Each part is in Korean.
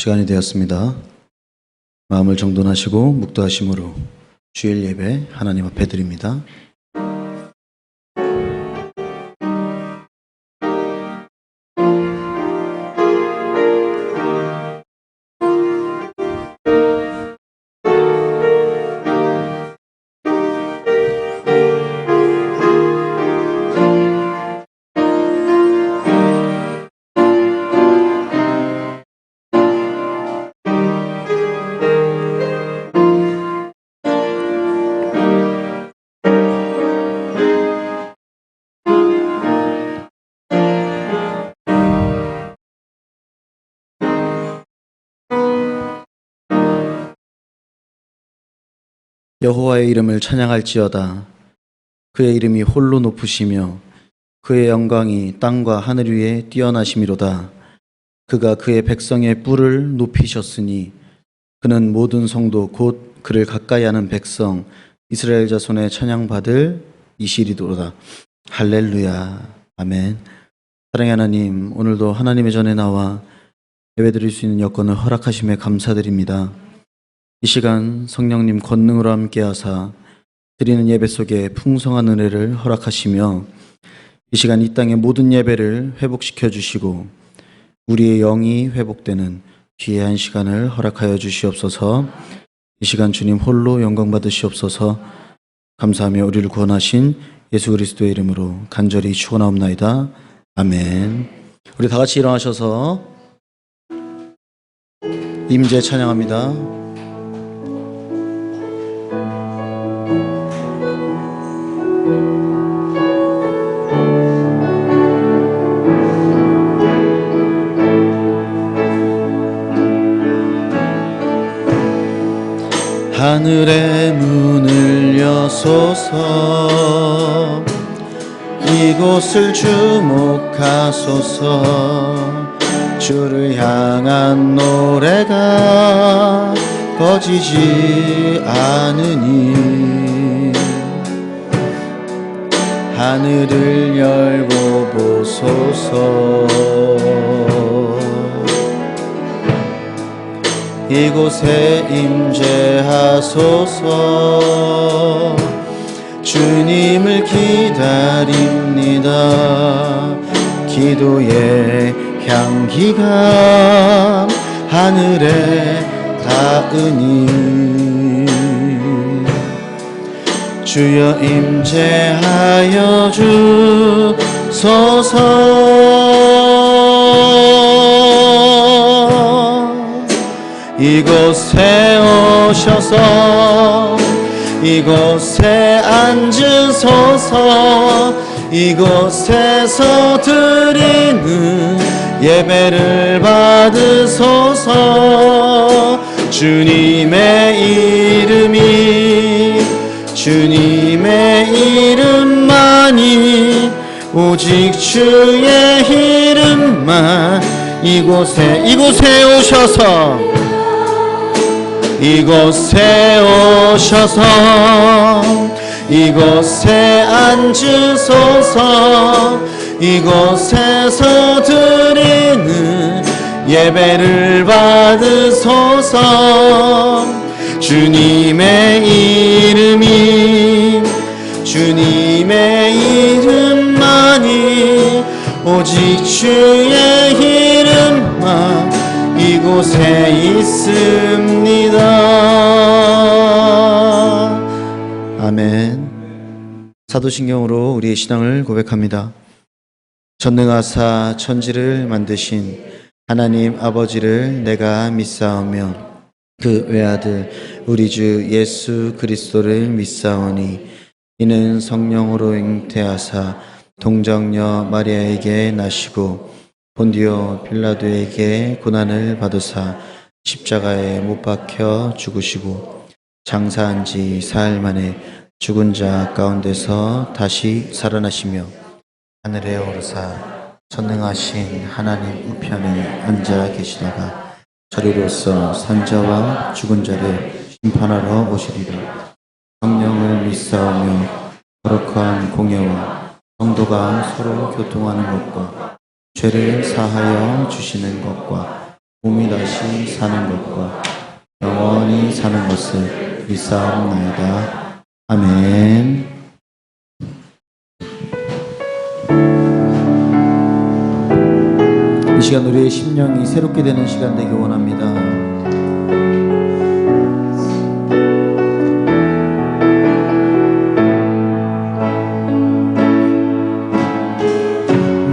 시간이 되었습니다. 마음을 정돈하시고 묵도하심으로 주일 예배 하나님 앞에 드립니다. 여호와의 이름을 찬양할지어다. 그의 이름이 홀로 높으시며 그의 영광이 땅과 하늘 위에 뛰어나심이로다. 그가 그의 백성의 뿔을 높이셨으니 그는 모든 성도 곧 그를 가까이 하는 백성 이스라엘 자손의 찬양받을 이시리도로다. 할렐루야. 아멘. 사랑의 하나님, 오늘도 하나님의 전에 나와 예배드릴 수 있는 여건을 허락하심에 감사드립니다. 이 시간 성령님 권능으로 함께하사 드리는 예배 속에 풍성한 은혜를 허락하시며 이 시간 이 땅의 모든 예배를 회복시켜 주시고 우리의 영이 회복되는 귀한 시간을 허락하여 주시옵소서. 이 시간 주님 홀로 영광 받으시옵소서. 감사하며 우리를 구원하신 예수 그리스도의 이름으로 간절히 축원하옵나이다. 아멘. 우리 다 같이 일어나셔서 임재 찬양합니다. 하늘의 문을 여소서 이곳을 주목하소서 주를 향한 노래가 꺼지지 않으니 하늘을 열고 보소서 이곳에 임재하소서 주님을 기다립니다. 기도의 향기가 하늘에 닿으니 주여 임재하여 주소서 이곳에 오셔서 이곳에 앉으소서 이곳에서 드리는 예배를 받으소서. 주님의 이름만이 오직 주의 이름만 이곳에 오셔서 이곳에 앉으소서. 이곳에서 드리는 예배를 받으소서. 주님의 이름만이 오직 주의 이름만 이곳에 있습니다. 아멘. 사도신경으로 우리의 신앙을 고백합니다. 전능하사 천지를 만드신 하나님 아버지를 내가 믿사오며 그 외아들 우리 주 예수 그리스도를 믿사오니 이는 성령으로 잉태하사 동정녀 마리아에게 나시고 본디오 빌라도에게 고난을 받으사 십자가에 못 박혀 죽으시고 장사한 지 사흘 만에 죽은 자 가운데서 다시 살아나시며 하늘에 오르사 전능하신 하나님 우편에 앉아 계시다가 저리로서 산자와 죽은 자를 심판하러 오시리라. 성령을 믿사오며 거룩한 공예와 성도가 서로 교통하는 것과 죄를 사하여 주시는 것과 몸이 다시 사는 것과 영원히 사는 것을 믿사옵나이다. 아멘. 이 시간 우리의 심령이 새롭게 되는 시간 되길 원합니다.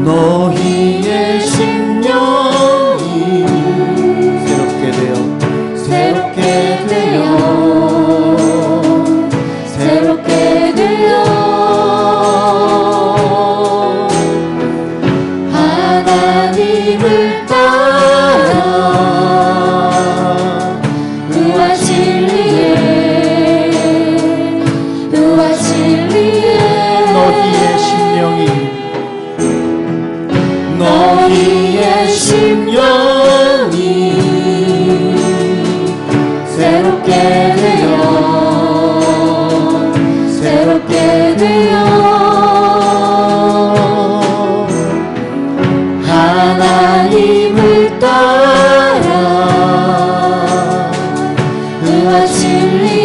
너희의 심령이 새롭게 되어 하나님을 따라 의와 진리에 너희의 심령이 새롭게 되어 하나님을 따라 의와 진리에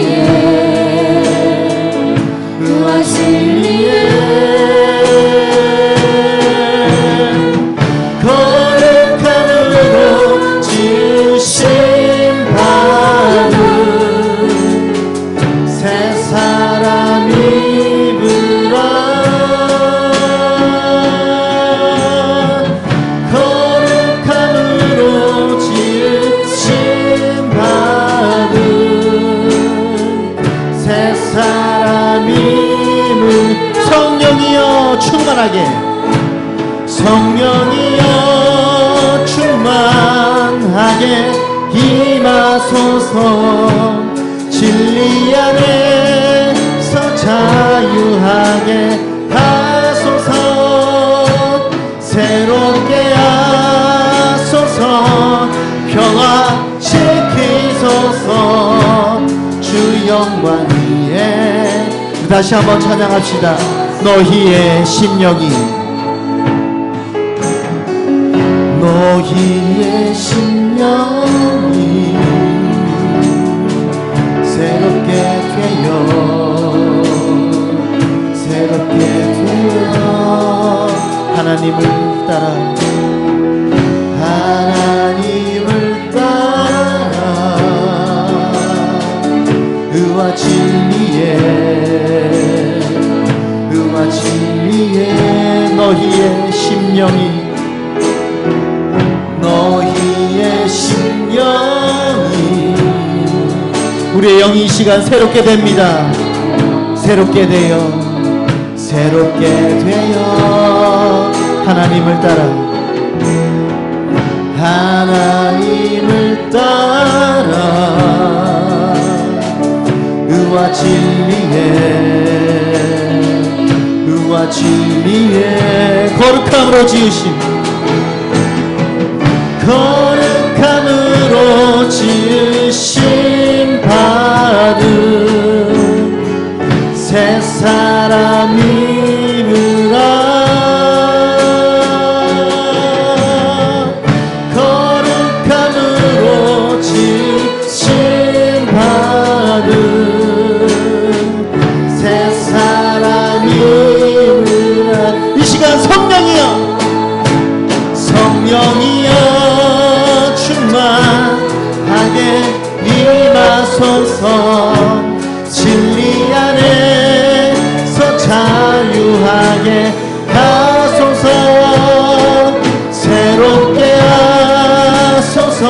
거룩함으로 지으심받은 새 사람 입으라. 거룩함으로 지으심받은 새 사람임을 성령이여 충만하게 임하소서. 진리 안에서 자유하게 하소서. 새롭게 하소서. 평화시키소서. 주 영광 위에 다시 한번 찬양합시다. 너희의 심령이 새롭게 되어 하나님을 따라 의와 진리에 너희의 심령이 우리의 영이 이 시간 새롭게 됩니다. 새롭게 되어 하나님을 따라 진리에 거룩함으로 지으심 거룩함으로 지으심 받은 새 사람이므라 거룩함으로 지으심 받은 새 사람이므라 이 시간 성령이여 성령이여 충만하게 임하소서 진리 안에서 자유하게 하소서 새롭게 하소서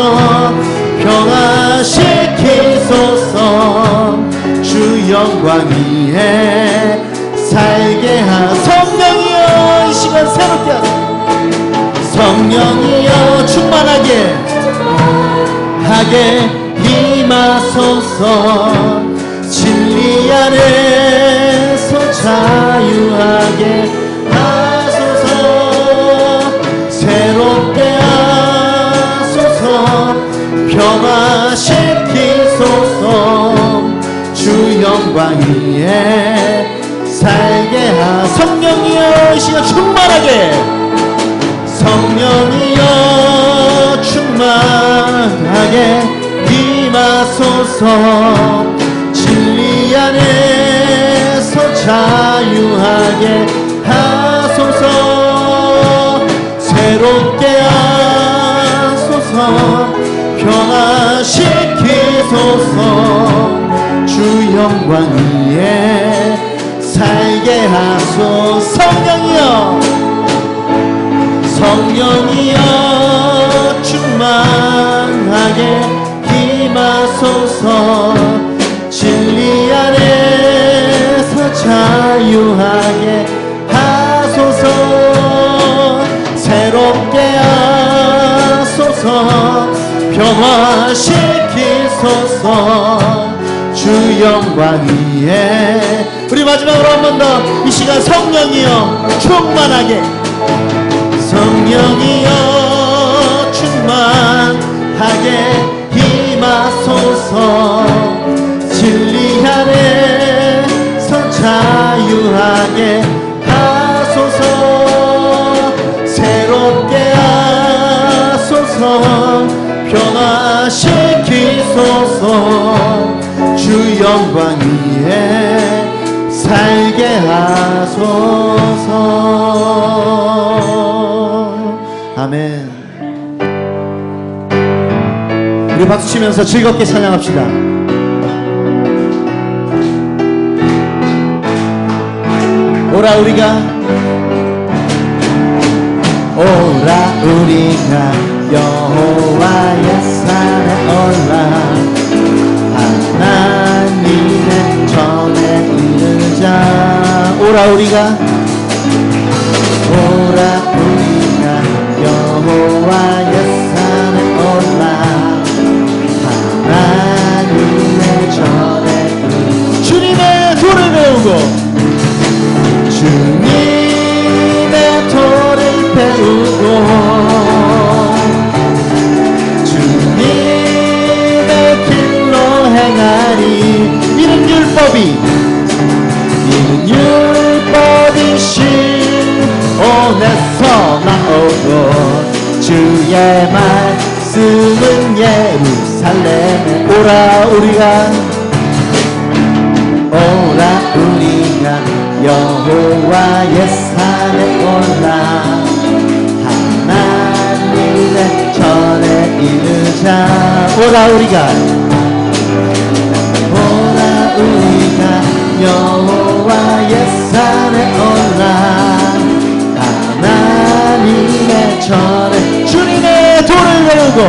평화시키소서 주 영광 위에 살게 성령이여 이 시간 새롭게 하소서 성령이여 충만하게 임하소서 진리 안에서 자유하게 하소서 새롭게 하소서 평화시키소서 주 영광 위에 살게 성령이여 이 시간 충만하게 성령이여 충만하게 임하소서 진리 안에서 자유하게 하소서 새롭게 하소서 평화시키소서 주 영광 위에 살게 하소서 성령이여 성령이여 충만하게 임하소서 진리 안에서 자유하게 하소서 새롭게 하소서 평화시키소서 주 영광 위에 우리 마지막으로 한 번 더 이 시간 성령이여 충만하게 성령이여 충만하게 임하소서 진리 안에서 자유하게 하소서 새롭게 하소서 평화시키소서 주 영광 위에 살게 하소서 아멘. 우리 박수 치면서 즐겁게 찬양합시다. 오라 우리가 여호와의 산에 올라 하나님의 전에 이르자 오라 우리가 여호와의 산에 올라 하나님의 전에 주님의 도를 배우고 주님의 도를 배우고 주님의 길로 행하리 이는 율법이 시온에서 나오고 주의 말씀은 예루살렘에 오라 우리가 여호와의 산에 올라 하나님의 전에 이르자 오라 우리가 여호와의 산에 올라 하나님의 전에 주님의 도를 배우고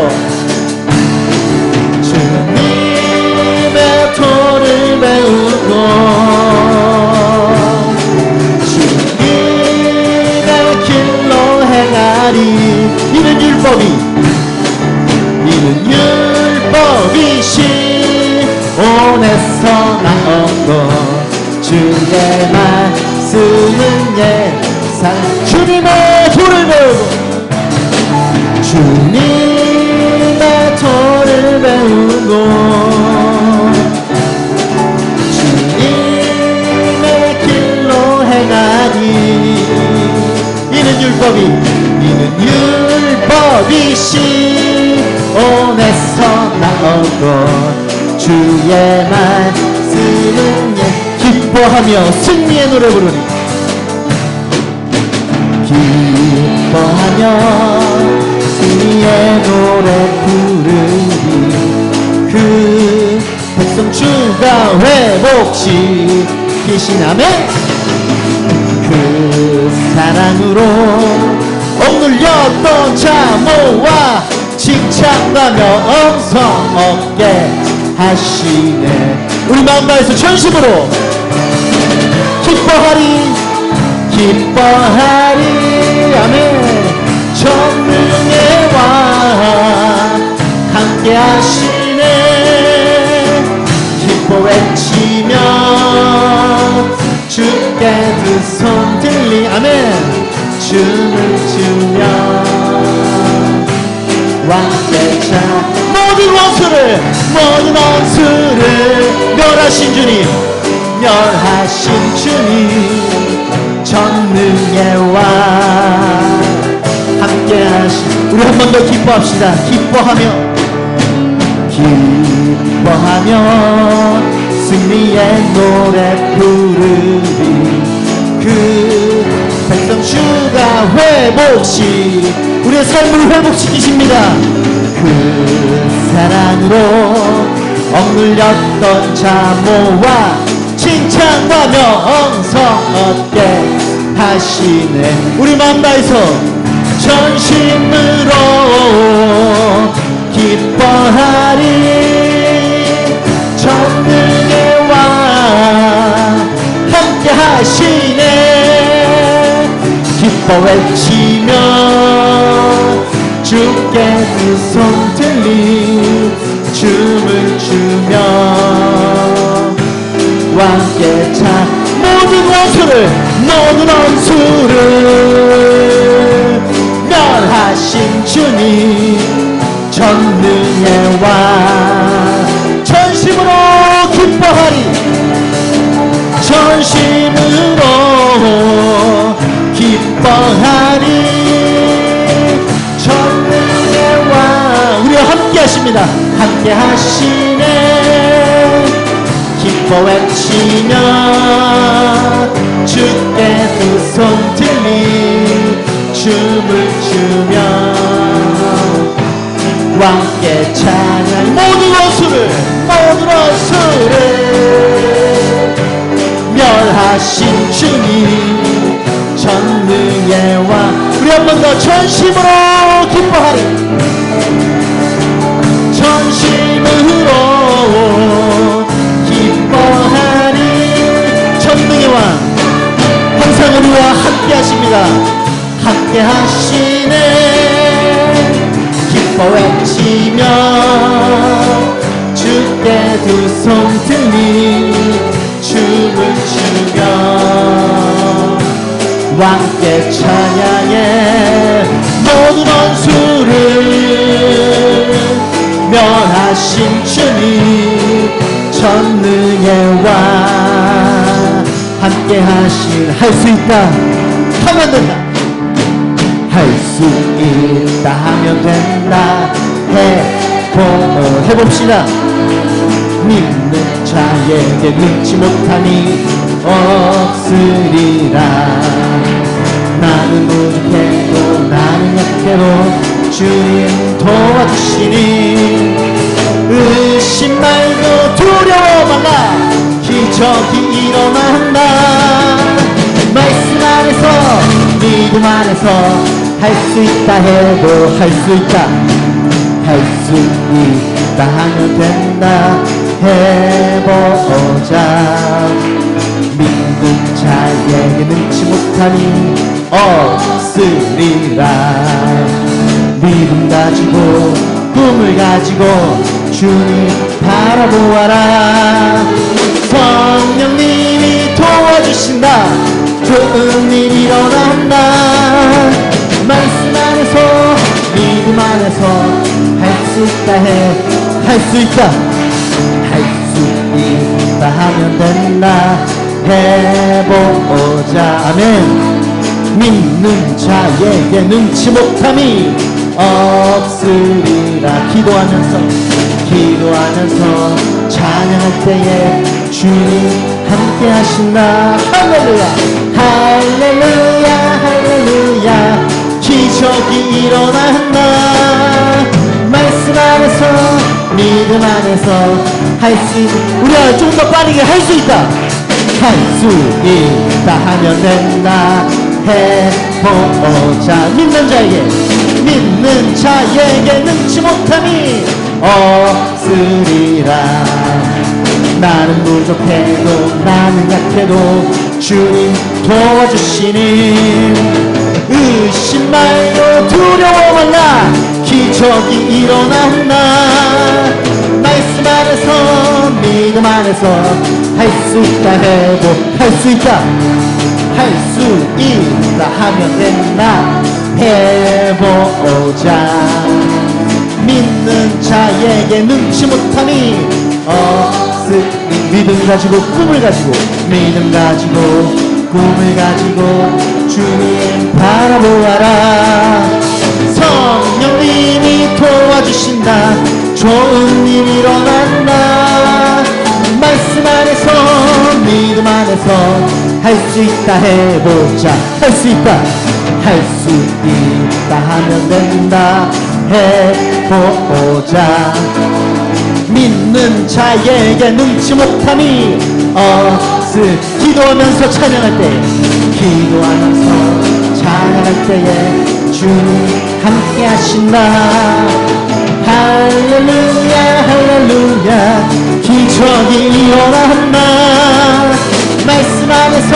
주님의 도를 배우고 주님의 길로 행하리 이는 율법이 시온에서 나오고 주의 말씀 쓰는 예산 주님의 도를 배우고 주님의 도를 배우고 주님의 길로 행하니 이는 율법이 시온에서 나오고 주의 말씀은 기뻐하며 승리의 노래 부르니 기뻐하며 승리의 노래 부르니 그 백성 주가 회복시키신 아멘 그 사랑으로 억눌렸던 자모와 칭찬하며 엄성 얻게 하시네 우리 마음 다해서 전심으로 기뻐하리 아멘 전능의 왕 함께 하시네 기뻐 외치며 주께 두 손 들리 아멘 춤을 추며 왕께 차 모든 원수를 멸하신 주님 전능의 왕 함께 하신 우리 한 번 더 기뻐합시다 기뻐하며 승리의 노래 부르리 그 백성 주가 우리의 삶을 회복시키십니다 그 사랑으로 억눌렸던 자모와 칭찬하며 엄성 얻게 하시네 우리 마음 다해서 전심으로 기뻐하리 전능의 왕 함께 하시네 기뻐 외치며 주께 두 손 들리 춤을 추며 왕께 차 모든 원수를 멸하신 주님 전능의 왕 전심으로 기뻐하리 전능의 왕 우리와 함께 하십니다 함께 하시네 기뻐 외치며 주께 두 손 들리 춤을 추며 왕께 찬양 모든 원수를 멸하신 주님 전능의 왕 우리 한 번 더 전심으로 기뻐하리 전심으로 기뻐하리 전능의 왕 항상 우리와 함께 하십니다 함께 하시네 기뻐 외치며 주께 두 손 들리 춤을 추며 왕께 찬양해 모든 원수를 멸하신 주님 전능의 왕 함께 하신 할 수 있다 하면 된다 할 수 있다 하면 된다 해봅시다 믿는 자에게 믿지 못하니 없으리라 나는 부족해도 나는 약해도 주님 도와주시니 의심 말고 두려워 말라 기적이 일어난다 말씀 안에서 믿음 안에서 할 수 있다 해도 할 수 있다 할 수 있다 하면 된다 해보자 믿는 자에게 능치 못하니 없으리라 믿음 가지고 꿈을 가지고 주님 바라보아라 성령님이 도와주신다 좋은 일 일어난다. 말씀 안에서 믿음 안에서 할 수 있다 해. 할 수 있다. 할 수 있다 하면 된다. 해보자. 아멘. 믿는 자에게 능치 못함이 없으리라. 기도하면서 찬양할 때에 주님 함께 하신다. 할렐루야 할렐루야 할렐루야. 기적이 일어난다. 말씀 안에서 믿음 안에서 할 수 있다. 우리가 좀 더 빠르게 할 수 있다. 할 수 있다 하면 된다. 해보자. 믿는 자에게 능치 못함이 없으리라. 나는 부족해도 나는 약해도 주님 도와주시니 의심 말고 두려워 말라. 기적이 일어난다. 말씀 안에서 믿음 안에서 할 수 있다 할 수 있다. 할 수 있다 하면 된다. 해보자. 믿는 자에게 능치 못함이 없으니. 믿음 가지고 꿈을 가지고 믿음 가지고 꿈을 가지고 주님 바라보아라. 성령님이 도와주신다. 좋은 일 일어난다. 말씀 안에서 믿음 안에서 할 수 있다 해보자. 할 수 있다. 할 수 있다 하면 된다. 해보자. 믿는 자에게 능치 못함이 기도하면서 찬양할 때에 주님 함께 하신다. 할렐루야 할렐루야. 기적이 일어난다. 말씀 안에서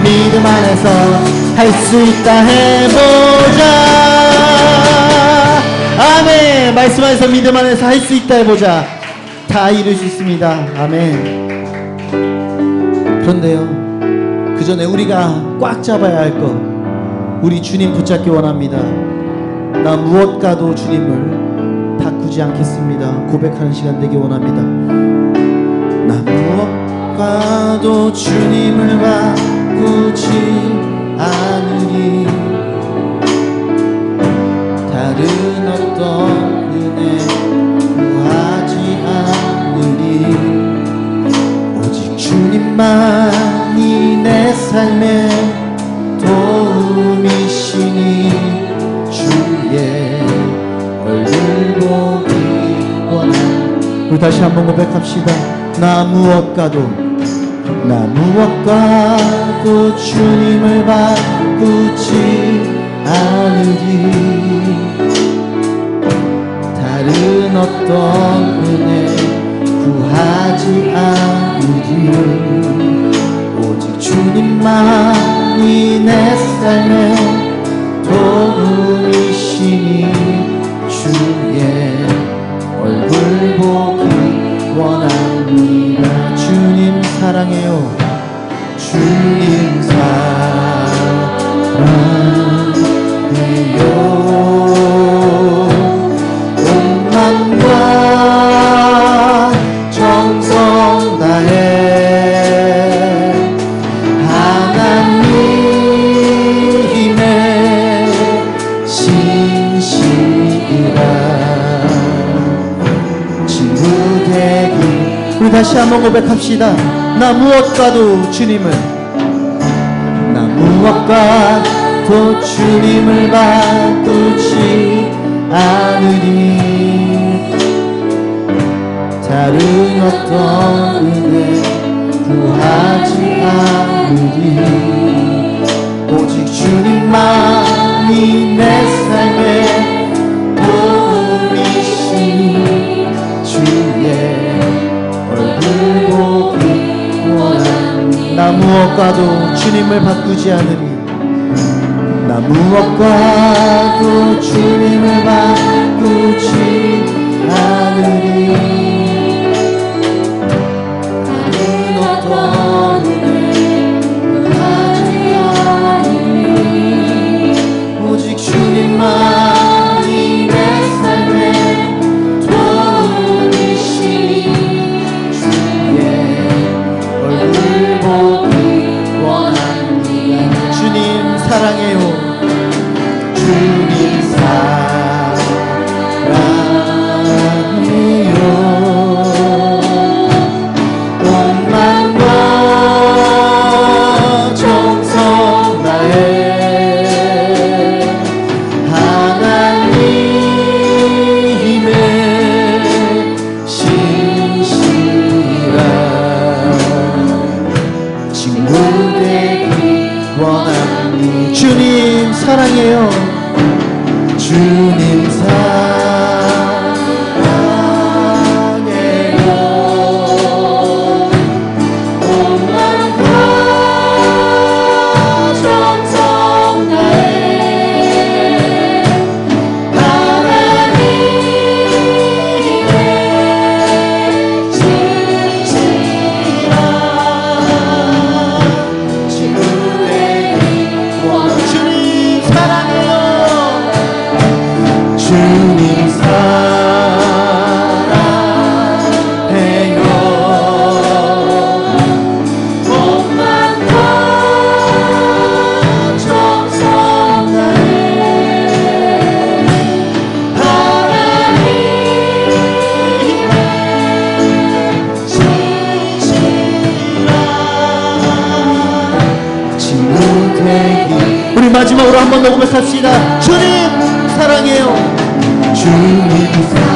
믿음 안에서 할 수 있다 해보자. 아멘. 말씀 안에서 믿음 안에서 할 수 있다 해보자. 다 이룰 수 있습니다. 아멘. 그런데요, 그 전에 우리가 꽉 잡아야 할 것, 우리 주님 붙잡기 원합니다. 나 무엇과도 주님을 바꾸지 않겠습니다. 고백하는 시간 되기 원합니다. 나 무엇과도 주님을 바꾸지 않으리. 다른 어떤 은혜 구하지 않으리. 오직 주님만이 내 삶의 도움이시니 주의 얼굴 보기 원한. 우리 다시 한번 고백합시다. 나 무엇과도 주님을 바꾸지 않으리. 다른 어떤 은혜 구하지 않으리. 오직 주님만이 내 삶의 도움이시니 주의 얼굴 보기 원합니다. 주님 사랑해요. 주님 사랑해요. 온 맘과 정성 다해 하나님의 신실이라. 진국의 길. 우리 다시 한번 고백합시다. 나 무엇과도 주님을 바꾸지 않으리. 다른 어떤 은혜 구하지 않으리. 오직 주님만이 내 삶의 도움이시니 주의 얼굴 보기 원하니. 나 무엇과도 주님을 바꾸지 않으리. 나 무엇과도 주님을 바꾸지 않으리. 다른 어떤 은혜 구하지 주님 사랑해요. 몸만 더 정성 다해 하나님의 진실한 친구 되기. 우리 마지막으로 한 번 더 고백합시다. 주님 사랑해요. 주님 사랑해요.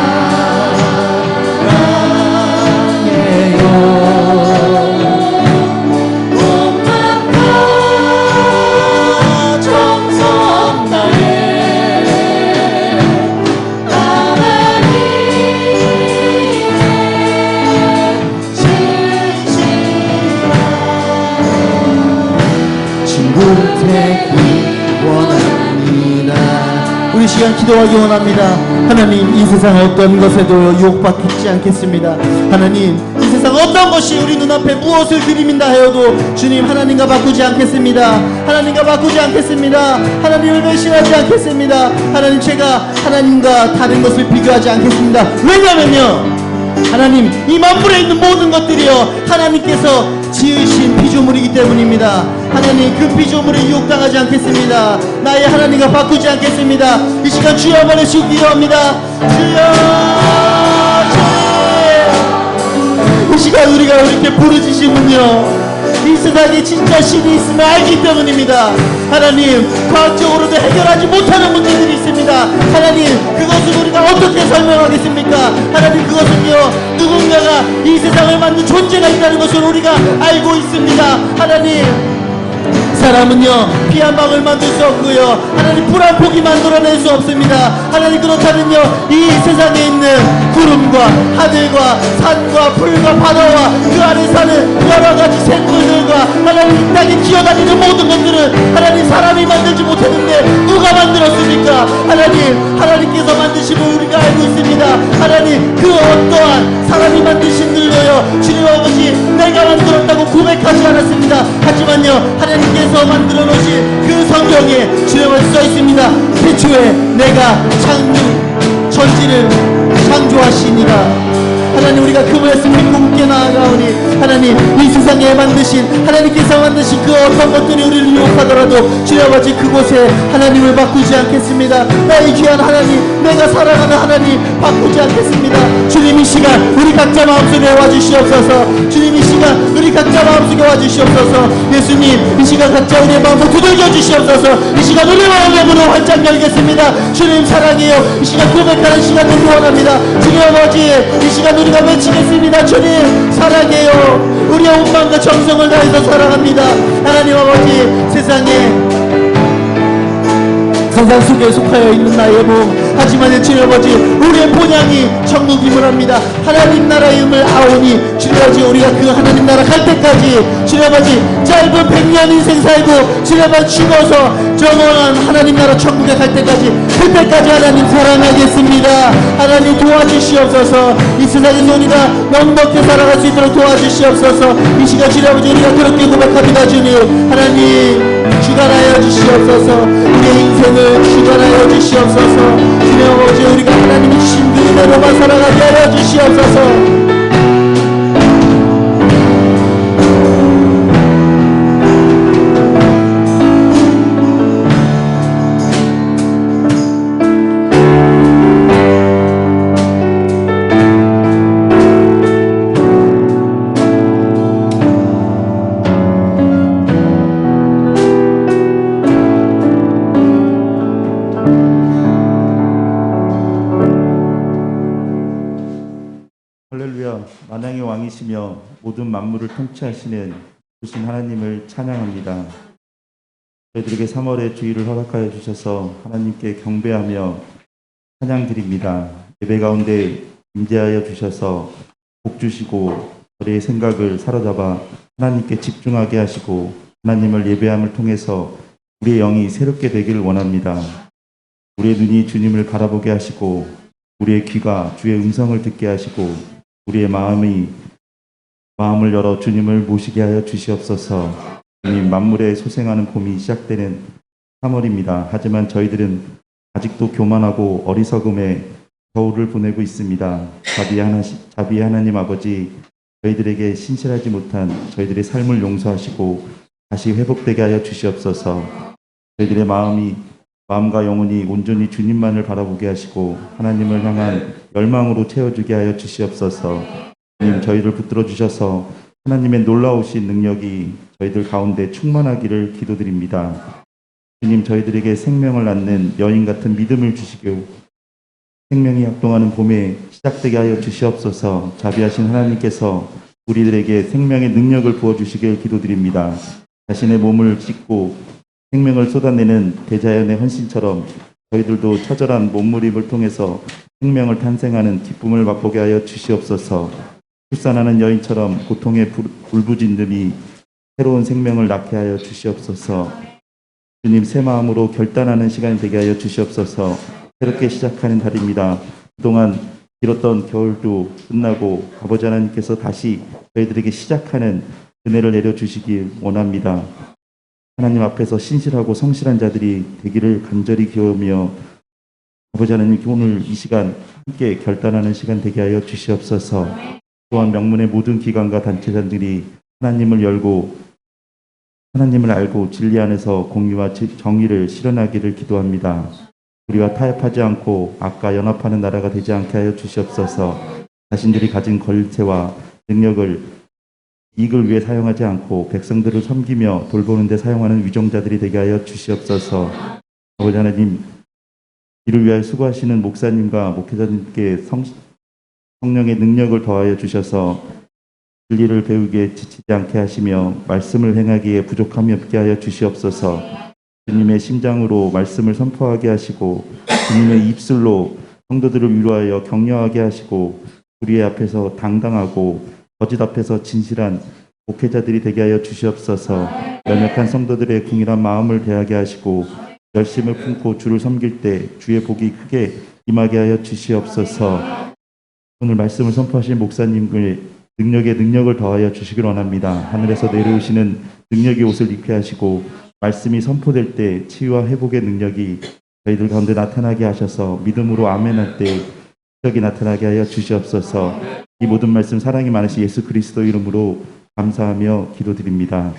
몸만 다 정성 다해 하나님의 진실한 친구 되기 원합니다. 우리 시간 기도하기 원합니다. 하나님, 이 세상 어떤 것에도 유혹받지 않겠습니다. 하나님, 이 세상 어떤 것이 우리 눈앞에 무엇을 들이민다 하여도 주님 하나님과 바꾸지 않겠습니다. 하나님과 바꾸지 않겠습니다. 하나님을 배신하지 않겠습니다. 하나님, 제가 하나님과 다른 것을 비교하지 않겠습니다. 왜냐면요, 하나님, 이 만물에 있는 모든 것들이요 하나님께서 지으신 피조물이기 때문입니다. 하나님, 그 피조물에 유혹당하지 않겠습니다. 나의 하나님과 바꾸지 않겠습니다. 이 시간 주여 한번 해주시기 기도합니다. 주여, 주님, 이 시간 우리가 이렇게 부르짖으면요 이 세상에 진짜 신이 있음을 알기 때문입니다. 하나님, 과학적으로도 해결하지 못하는 문제들이 있습니다. 하나님, 그것을 우리가 어떻게 설명하겠습니까? 하나님, 그것은요 누군가가 이 세상을 만든 존재가 있다는 것을 우리가 알고 있습니다. 하나님, 사람은요 피 한 방울 만들 수 없고요 하나님, 불 한 폭이 만들어낼 수 없습니다. 하나님, 그렇다면요 이 세상에 있는 구름과 하늘과 산과 풀과 바다와 그 안에 사는 여러가지 생물들과 하나님, 이 땅에 기어다니는 모든 것들은 하나님 사람이 만들지 못했는데 누가 만들었습니까? 하나님, 하나님께서 만드심을 우리가 알고 있습니다. 하나님, 그 어떠한 사람이 만드신 일도요 주님 아버지 내가 만들었다고 고백하지 않았습니다. 하지만요 하나님께서 만들어 놓으신 그 성경에 주님을 써 있습니다. 태초에 내가 천지를 창조하시니라. 하나님, 우리가 그 말씀 믿고 굳게 나아가오니 하나님, 이 세상에 만드신 하나님께서 만드신 그 어떤 것들이 우리를 유혹하더라도 주님 아버지 그곳에 하나님을 바꾸지 않겠습니다. 나의 귀한 하나님, 내가 사랑하는 하나님 바꾸지 않겠습니다. 주님, 이 시간 우리 각자 마음속에 와주시옵소서. 주님, 이 시간 우리 각자 마음속에 와주시옵소서. 예수님, 이 시간 각자 우리의 마음을 두들겨 주시옵소서. 이 시간 우리 마음의 문을 활짝 열겠습니다. 주님 사랑해요. 이 시간 고백하는 시간 되기 원합니다. 주님 아버지, 이 시간 우리가 외치겠습니다. 주님 사랑해요. 우리의 온 마음과 정성을 다해서 사랑합니다. 하나님 아버지, 세상 속에 속하여 있는 나의 몸, 하지만 주님 아버지 우리의 본향이 천국임을 합니다. 하나님 나라의 음을 아오니 주님 아버지, 우리가 그 하나님 나라 갈 때까지 주님 아버지 짧은 100년 인생 살고 주님 아버지 죽어서 영원한 하나님 나라 천국에 갈 때까지, 그때까지 하나님 사랑하겠습니다. 하나님 도와주시옵소서. 이 세상에서 우리가 넉넉히 살아갈 수 있도록 도와주시옵소서. 이 시간 주님 아버지 우리가 그렇게 고백합니다. 주님 하나님 주관하여 주시옵소서. 우리의 인생을 주관하여 주시옵소서. 주님 아버지, 우리가 하나님이 주신 그 은혜로만 살아가게 하여 주시옵소서. 할렐루야. 만왕의 왕이시며 모든 만물을 통치하시는 주신 하나님을 찬양합니다. 저희들에게 3월의 주일을 허락하여 주셔서 하나님께 경배하며 찬양드립니다. 예배 가운데 임재하여 주셔서 복 주시고 저희의 생각을 사로잡아 하나님께 집중하게 하시고 하나님을 예배함을 통해서 우리의 영이 새롭게 되기를 원합니다. 우리의 눈이 주님을 바라보게 하시고 우리의 귀가 주의 음성을 듣게 하시고 우리의 마음을 열어 주님을 모시게 하여 주시옵소서. 주님, 만물에 소생하는 봄이 시작되는 3월입니다. 하지만 저희들은 아직도 교만하고 어리석음에 겨울을 보내고 있습니다. 자비 하나님 아버지, 저희들에게 신실하지 못한 저희들의 삶을 용서하시고 다시 회복되게 하여 주시옵소서. 저희들의 마음과 영혼이 온전히 주님만을 바라보게 하시고 하나님을 향한 열망으로 채워주게 하여 주시옵소서. 주님, 저희를 붙들어 주셔서 하나님의 놀라우신 능력이 저희들 가운데 충만하기를 기도드립니다. 주님, 저희들에게 생명을 낳는 여인 같은 믿음을 주시고 생명이 약동하는 봄에 시작되게 하여 주시옵소서. 자비하신 하나님께서 우리들에게 생명의 능력을 부어주시길 기도드립니다. 자신의 몸을 씻고 생명을 쏟아내는 대자연의 헌신처럼 저희들도 처절한 몸부림을 통해서 생명을 탄생하는 기쁨을 맛보게 하여 주시옵소서. 출산하는 여인처럼 고통의 울부짖음이 새로운 생명을 낳게 하여 주시옵소서. 주님, 새 마음으로 결단하는 시간이 되게 하여 주시옵소서. 새롭게 시작하는 달입니다. 그동안 길었던 겨울도 끝나고 아버지 하나님께서 다시 저희들에게 시작하는 은혜를 내려주시길 원합니다. 하나님 앞에서 신실하고 성실한 자들이 되기를 간절히 기원하며 아버지 하나님, 오늘 이 시간 함께 결단하는 시간 되게 하여 주시옵소서. 또한 명문의 모든 기관과 단체장들이 하나님을 알고 진리 안에서 공의와 정의를 실현하기를 기도합니다. 우리와 타협하지 않고 악과 연합하는 나라가 되지 않게 하여 주시옵소서. 자신들이 가진 권세와 능력을 이익을 위해 사용하지 않고 백성들을 섬기며 돌보는 데 사용하는 위정자들이 되게 하여 주시옵소서. 아버지 하나님, 이를 위하여 수고하시는 목사님과 목회자님께 성령의 능력을 더하여 주셔서 진리를 배우기에 지치지 않게 하시며 말씀을 행하기에 부족함이 없게 하여 주시옵소서. 주님의 심장으로 말씀을 선포하게 하시고 주님의 입술로 성도들을 위로하여 격려하게 하시고 우리의 앞에서 당당하고 거짓 앞에서 진실한 목회자들이 되게 하여 주시옵소서. 연약한 성도들의 궁일한 마음을 대하게 하시고 열심을 품고 주를 섬길 때 주의 복이 크게 임하게 하여 주시옵소서. 오늘 말씀을 선포하신 목사님의 능력을 더하여 주시길 원합니다. 하늘에서 내려오시는 능력의 옷을 입게 하시고 말씀이 선포될 때 치유와 회복의 능력이 저희들 가운데 나타나게 하셔서 믿음으로 아멘할 때 기적이 나타나게 하여 주시옵소서. 이 모든 말씀 사랑이 많으신 예수 그리스도 이름으로 감사하며 기도드립니다.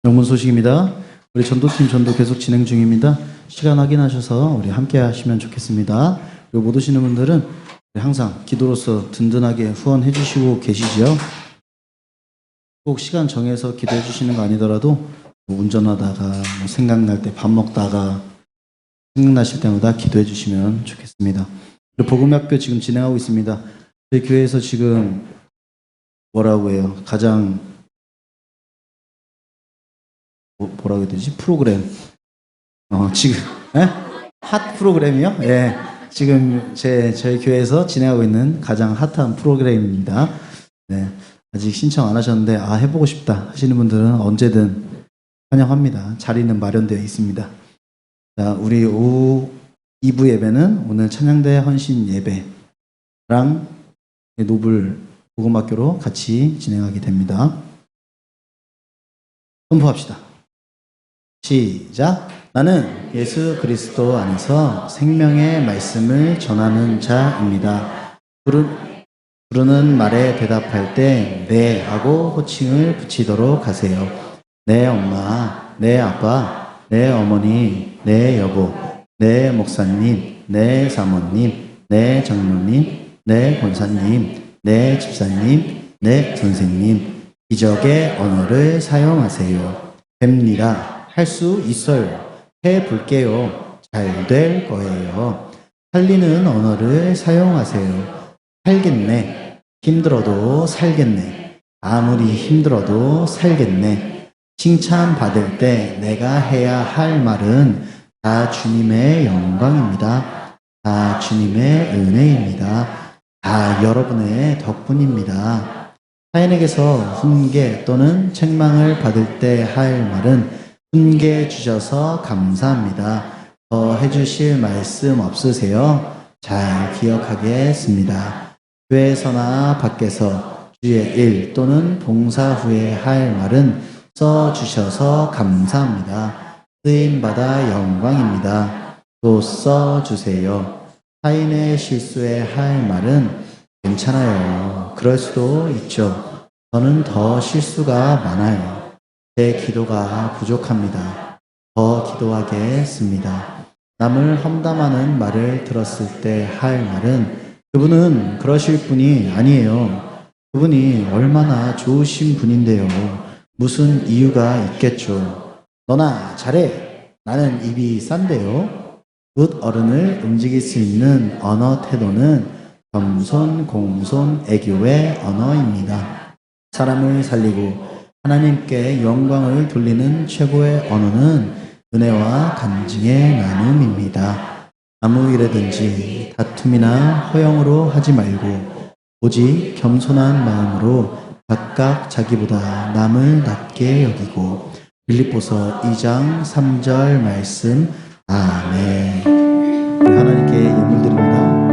영문 소식입니다. 우리 전도팀 전도 계속 진행 중입니다. 시간 확인하셔서 우리 함께 하시면 좋겠습니다. 그리고 못 오시는 분들은 항상 기도로서 든든하게 후원해 주시고 계시지요. 꼭 시간 정해서 기도해 주시는 거 아니더라도 뭐 운전하다가 뭐 생각날 때 밥 먹다가 생각나실 때마다 기도해 주시면 좋겠습니다. 그리고 복음학교 지금 진행하고 있습니다. 저희 교회에서 지금 뭐라고 해요? 가장 뭐라고 해야 되지? 프로그램. 지금, 핫 프로그램이요? 예. 지금 저희 교회에서 진행하고 있는 가장 핫한 프로그램입니다. 네. 아직 신청 안 하셨는데, 해보고 싶다 하시는 분들은 언제든 환영합니다. 자리는 마련되어 있습니다. 자, 우리 오후 2부 예배는 오늘 찬양대 헌신 예배랑 노블 복음학교로 같이 진행하게 됩니다. 선포합시다. 시작. 나는 예수 그리스도 안에서 생명의 말씀을 전하는 자입니다. 부르는 말에 대답할 때 네 하고 호칭을 붙이도록 하세요. 내 엄마, 내 아빠, 내 어머니, 내 여보, 내 목사님, 내 사모님, 내 장로님, 내 권사님, 내 집사님, 내 선생님, 기적의 언어를 사용하세요. 됩니다. 할 수 있어요. 해볼게요. 잘 될 거예요. 살리는 언어를 사용하세요. 살겠네. 힘들어도 살겠네. 아무리 힘들어도 살겠네. 칭찬받을 때 내가 해야 할 말은 다 주님의 영광입니다. 다 주님의 은혜입니다. 다 여러분의 덕분입니다. 타인에게서 훈계 또는 책망을 받을 때 할 말은 훈계 주셔서 감사합니다. 더 해주실 말씀 없으세요? 잘 기억하겠습니다. 교회에서나 밖에서 주의 일 또는 봉사 후에 할 말은 써주셔서 감사합니다. 쓰임받아 영광입니다. 또 써주세요. 타인의 실수에 할 말은 괜찮아요. 그럴 수도 있죠. 저는 더 실수가 많아요. 제 기도가 부족합니다. 더 기도하겠습니다. 남을 험담하는 말을 들었을 때 할 말은 그분은 그러실 분이 아니에요. 그분이 얼마나 좋으신 분인데요. 무슨 이유가 있겠죠. 너나 잘해. 나는 입이 싼데요. 굿 어른을 움직일 수 있는 언어 태도는 겸손, 공손, 애교의 언어입니다. 사람을 살리고 하나님께 영광을 돌리는 최고의 언어는 은혜와 간증의 나눔입니다. 아무 일에든지 다툼이나 허영으로 하지 말고 오직 겸손한 마음으로 각각 자기보다 남을 낮게 여기고 빌립보서 2장 3절 말씀. 아멘. 하나님께 예물 드립니다.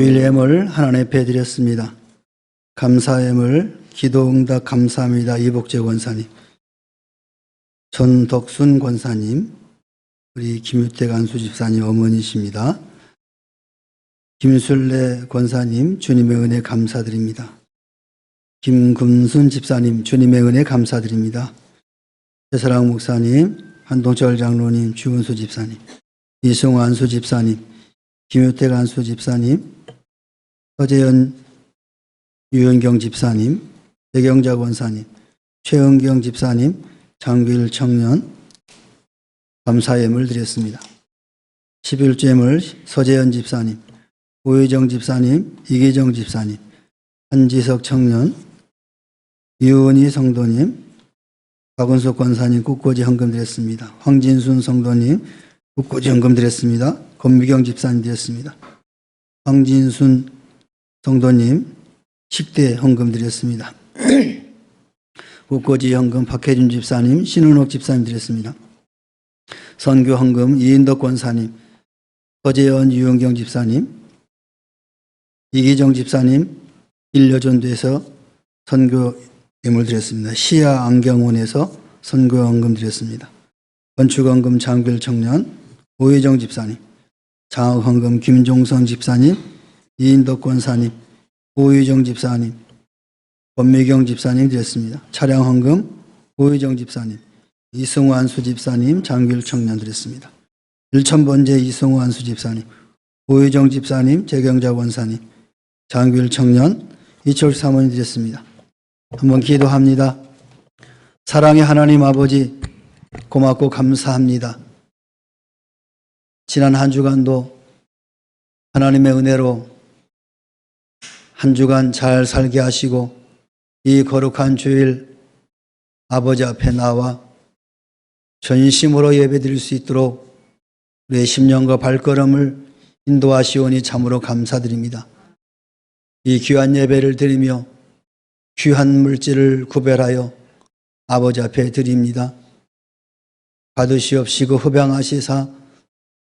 주일 예물 하나님 앞에 드렸습니다. 감사 예물 기도응답 감사합니다. 이복재 권사님, 전덕순 권사님, 우리 김유택 안수 집사님 어머니십니다. 김술래 권사님 주님의 은혜 감사드립니다. 김금순 집사님 주님의 은혜 감사드립니다. 최사랑 목사님, 한동철 장로님, 주은수 집사님, 이승호 안수 집사님, 김유택 안수 집사님, 서재현 유은경 집사님, 배경자 권사님, 최은경 집사님, 장길 청년 감사 예물 드렸습니다. 11조 예물 서재현 집사님, 오혜정 집사님, 이기정 집사님, 한지석 청년, 이은희 성도님, 박은석 권사님 국고지 헌금 드렸습니다. 황진순 성도님 국고지 헌금 드렸습니다. 권미경 집사님 드렸습니다. 황진순 성도님 식대 헌금 드렸습니다. 국고지 헌금 박혜준 집사님, 신은옥 집사님 드렸습니다. 선교 헌금 이인덕 권사님, 서재현 유은경 집사님, 이기정 집사님 일여전도에서 선교 예물 드렸습니다. 시야 안경원에서 선교 헌금 드렸습니다. 건축 헌금 장길 청년 오혜정 집사님, 장학 헌금 김종선 집사님, 이인덕 권사님, 오혜정 집사님, 권미경 집사님 드렸습니다. 차량 헌금 오혜정 집사님, 이승호 안수 집사님, 장길 청년 드렸습니다. 1000번째 이승호 안수 집사님, 오혜정 집사님, 재경자 권사님, 장길 청년, 이철수 사모님 드렸습니다. 한번 기도합니다. 사랑의 하나님 아버지, 고맙고 감사합니다. 지난 한 주간도 하나님의 은혜로 한 주간 잘 살게 하시고 이 거룩한 주일 아버지 앞에 나와 전심으로 예배드릴 수 있도록 우리의 심령과 발걸음을 인도하시오니 참으로 감사드립니다. 이 귀한 예배를 드리며 귀한 물질을 구별하여 아버지 앞에 드립니다. 받으시옵시고 흡양하시사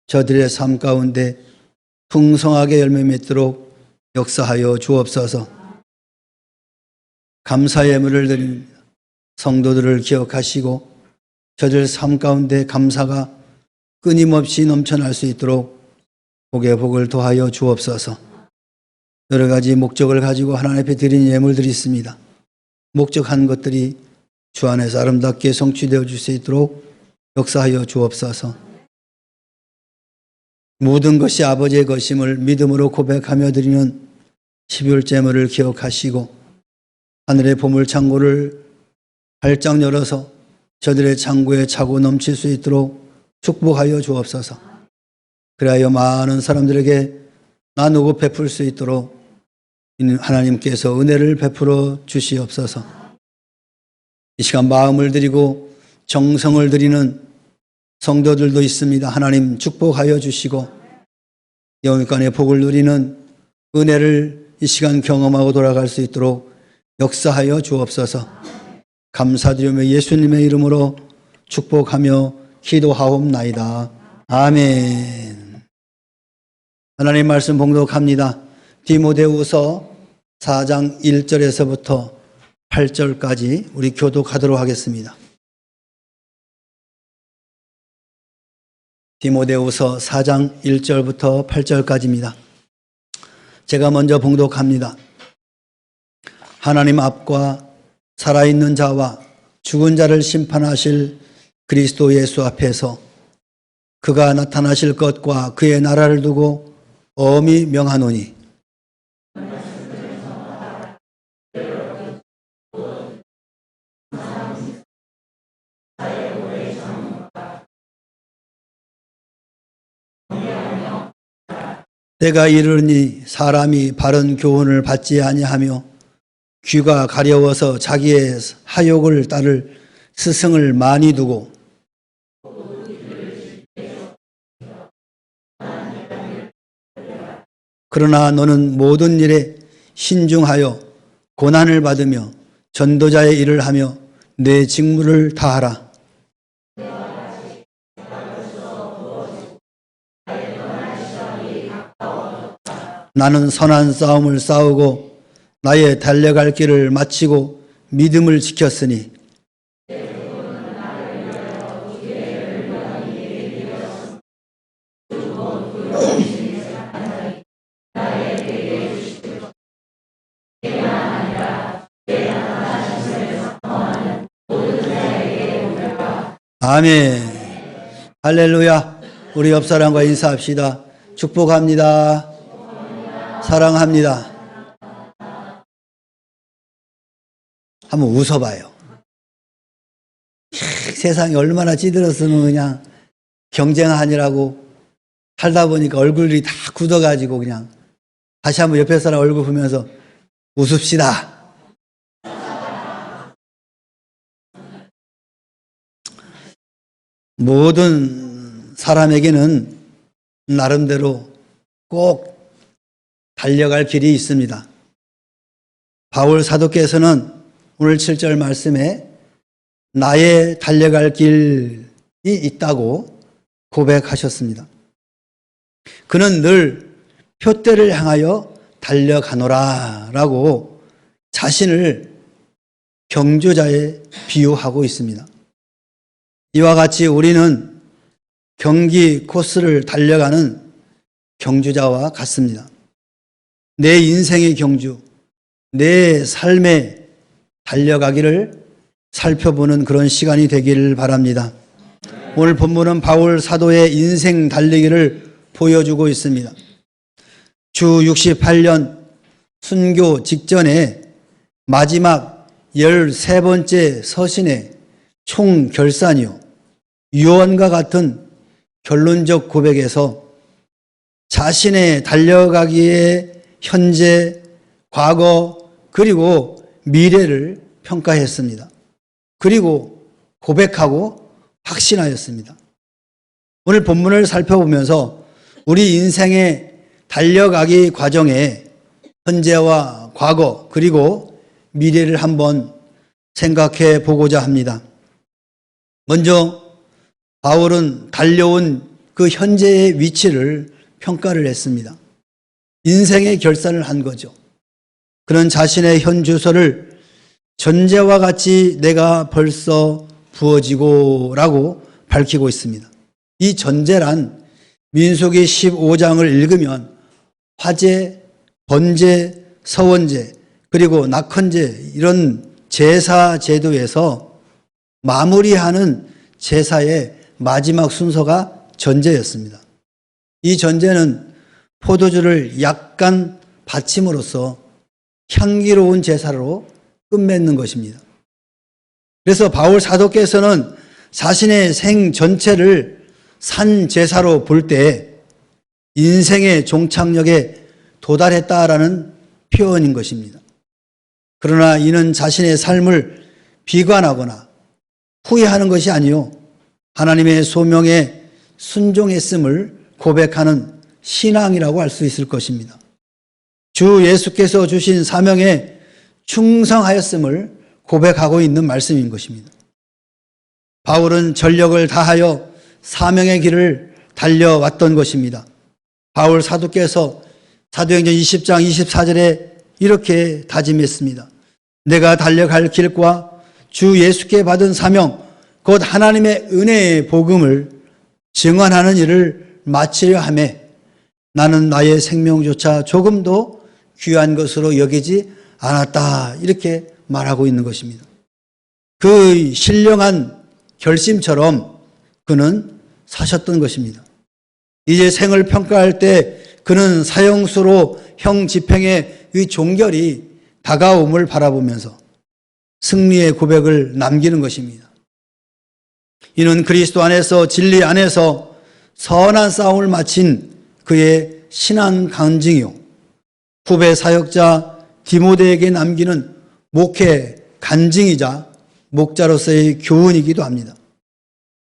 저들의 삶 가운데 풍성하게 열매 맺도록 역사하여 주옵소서. 감사 예물을 드립니다. 성도들을 기억하시고 저들 삶 가운데 감사가 끊임없이 넘쳐날 수 있도록 복의 복을 더하여 주옵소서. 여러 가지 목적을 가지고 하나님 앞에 드린 예물들이 있습니다. 목적한 것들이 주 안에서 아름답게 성취되어 줄 수 있도록 역사하여 주옵소서. 모든 것이 아버지의 것임을 믿음으로 고백하며 드리는 12월 제물을 기억하시고 하늘의 보물 창고를 활짝 열어서 저들의 창고에 차고 넘칠 수 있도록 축복하여 주옵소서. 그리하여 많은 사람들에게 나누고 베풀 수 있도록 하나님께서 은혜를 베풀어 주시옵소서. 이 시간 마음을 드리고 정성을 드리는 성도들도 있습니다. 하나님 축복하여 주시고 영육간의 복을 누리는 은혜를 이 시간 경험하고 돌아갈 수 있도록 역사하여 주옵소서. 감사드리며 예수님의 이름으로 축복하며 기도하옵나이다. 아멘. 하나님 말씀 봉독합니다. 디모데후서 4장 1절에서부터 8절까지 우리 교독하도록 하겠습니다. 디모데후서 4장 1절부터 8절까지입니다. 제가 먼저 봉독합니다. 하나님 앞과 살아있는 자와 죽은 자를 심판하실 그리스도 예수 앞에서 그가 나타나실 것과 그의 나라를 두고 엄히 명하노니 때가 이르니 사람이 바른 교훈을 받지 아니하며 귀가 가려워서 자기의 하욕을 따를 스승을 많이 두고 그러나 너는 모든 일에 신중하여 고난을 받으며 전도자의 일을 하며 내 직무를 다하라. 나는 선한 싸움을 싸우고 나의 달려갈 길을 마치고 믿음을 지켰으니 아멘. 할렐루야. 우리 옆 사람과 인사합시다. 축복합니다. 사랑합니다. 한번 웃어봐요. 세상이 얼마나 찌들었으면 그냥 경쟁하느라고 살다 보니까 얼굴이 다 굳어가지고 그냥 다시 한번 옆에 사람 얼굴 보면서 웃읍시다. 모든 사람에게는 나름대로 꼭 달려갈 길이 있습니다. 바울 사도께서는 오늘 7절 말씀에 나의 달려갈 길이 있다고 고백하셨습니다. 그는 늘 표대를 향하여 달려가노라 라고 자신을 경주자에 비유하고 있습니다. 이와 같이 우리는 경기 코스를 달려가는 경주자와 같습니다. 내 인생의 경주, 내 삶에 달려가기를 살펴보는 그런 시간이 되기를 바랍니다. 오늘 본문은 바울 사도의 인생 달리기를 보여주고 있습니다. 주 68년 순교 직전에 마지막 13번째 서신의 총결산이요 유언과 같은 결론적 고백에서 자신의 달려가기의 현재, 과거, 그리고 미래를 평가했습니다. 그리고 고백하고 확신하였습니다. 오늘 본문을 살펴보면서 우리 인생의 달려가기 과정에 현재와 과거, 그리고 미래를 한번 생각해 보고자 합니다. 먼저 바울은 달려온 그 현재의 위치를 평가를 했습니다. 인생의 결산을 한 거죠. 그는 자신의 현 주소를 전제와 같이 내가 벌써 부어지고 라고 밝히고 있습니다. 이 전제란 민수기 15장을 읽으면 화제, 번제, 서원제, 그리고 낙헌제 이런 제사 제도에서 마무리하는 제사의 마지막 순서가 전제였습니다. 이 전제는 포도주를 약간 바침으로써 향기로운 제사로 끝맺는 것입니다. 그래서 바울 사도께서는 자신의 생 전체를 산 제사로 볼 때 인생의 종착역에 도달했다라는 표현인 것입니다. 그러나 이는 자신의 삶을 비관하거나 후회하는 것이 아니요 하나님의 소명에 순종했음을 고백하는 신앙이라고 할 수 있을 것입니다. 주 예수께서 주신 사명에 충성하였음을 고백하고 있는 말씀인 것입니다. 바울은 전력을 다하여 사명의 길을 달려왔던 것입니다. 바울 사도께서 사도행전 20장 24절에 이렇게 다짐했습니다. 내가 달려갈 길과 주 예수께 받은 사명, 곧 하나님의 은혜의 복음을 증언하는 일을 마치려 하며 나는 나의 생명조차 조금도 귀한 것으로 여기지 않았다. 이렇게 말하고 있는 것입니다. 그 신령한 결심처럼 그는 사셨던 것입니다. 이제 생을 평가할 때 그는 사형수로 형 집행의 이 종결이 다가옴을 바라보면서 승리의 고백을 남기는 것입니다. 이는 그리스도 안에서 진리 안에서 선한 싸움을 마친 그의 신앙 간증이요 후배 사역자 디모데에게 남기는 목회 간증이자 목자로서의 교훈이기도 합니다.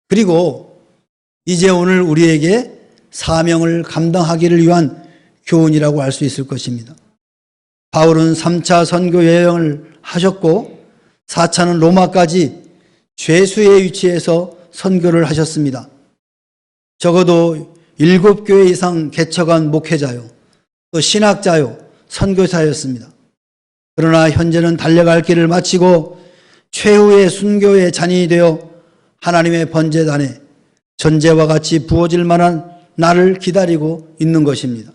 그리고 이제 오늘 우리에게 사명을 감당하기를 위한 교훈이라고 할 수 있을 것입니다. 바울은 3차 선교 여행을 하셨고 4차는 로마까지 죄수의 위치에서 선교를 하셨습니다. 적어도 7교회 이상 개척한 목회자요. 또 또 신학자요, 선교사였습니다. 그러나 현재는 달려갈 길을 마치고 최후의 순교의 잔인이 되어 하나님의 번제단에 전제와 같이 부어질 만한 날을 기다리고 있는 것입니다.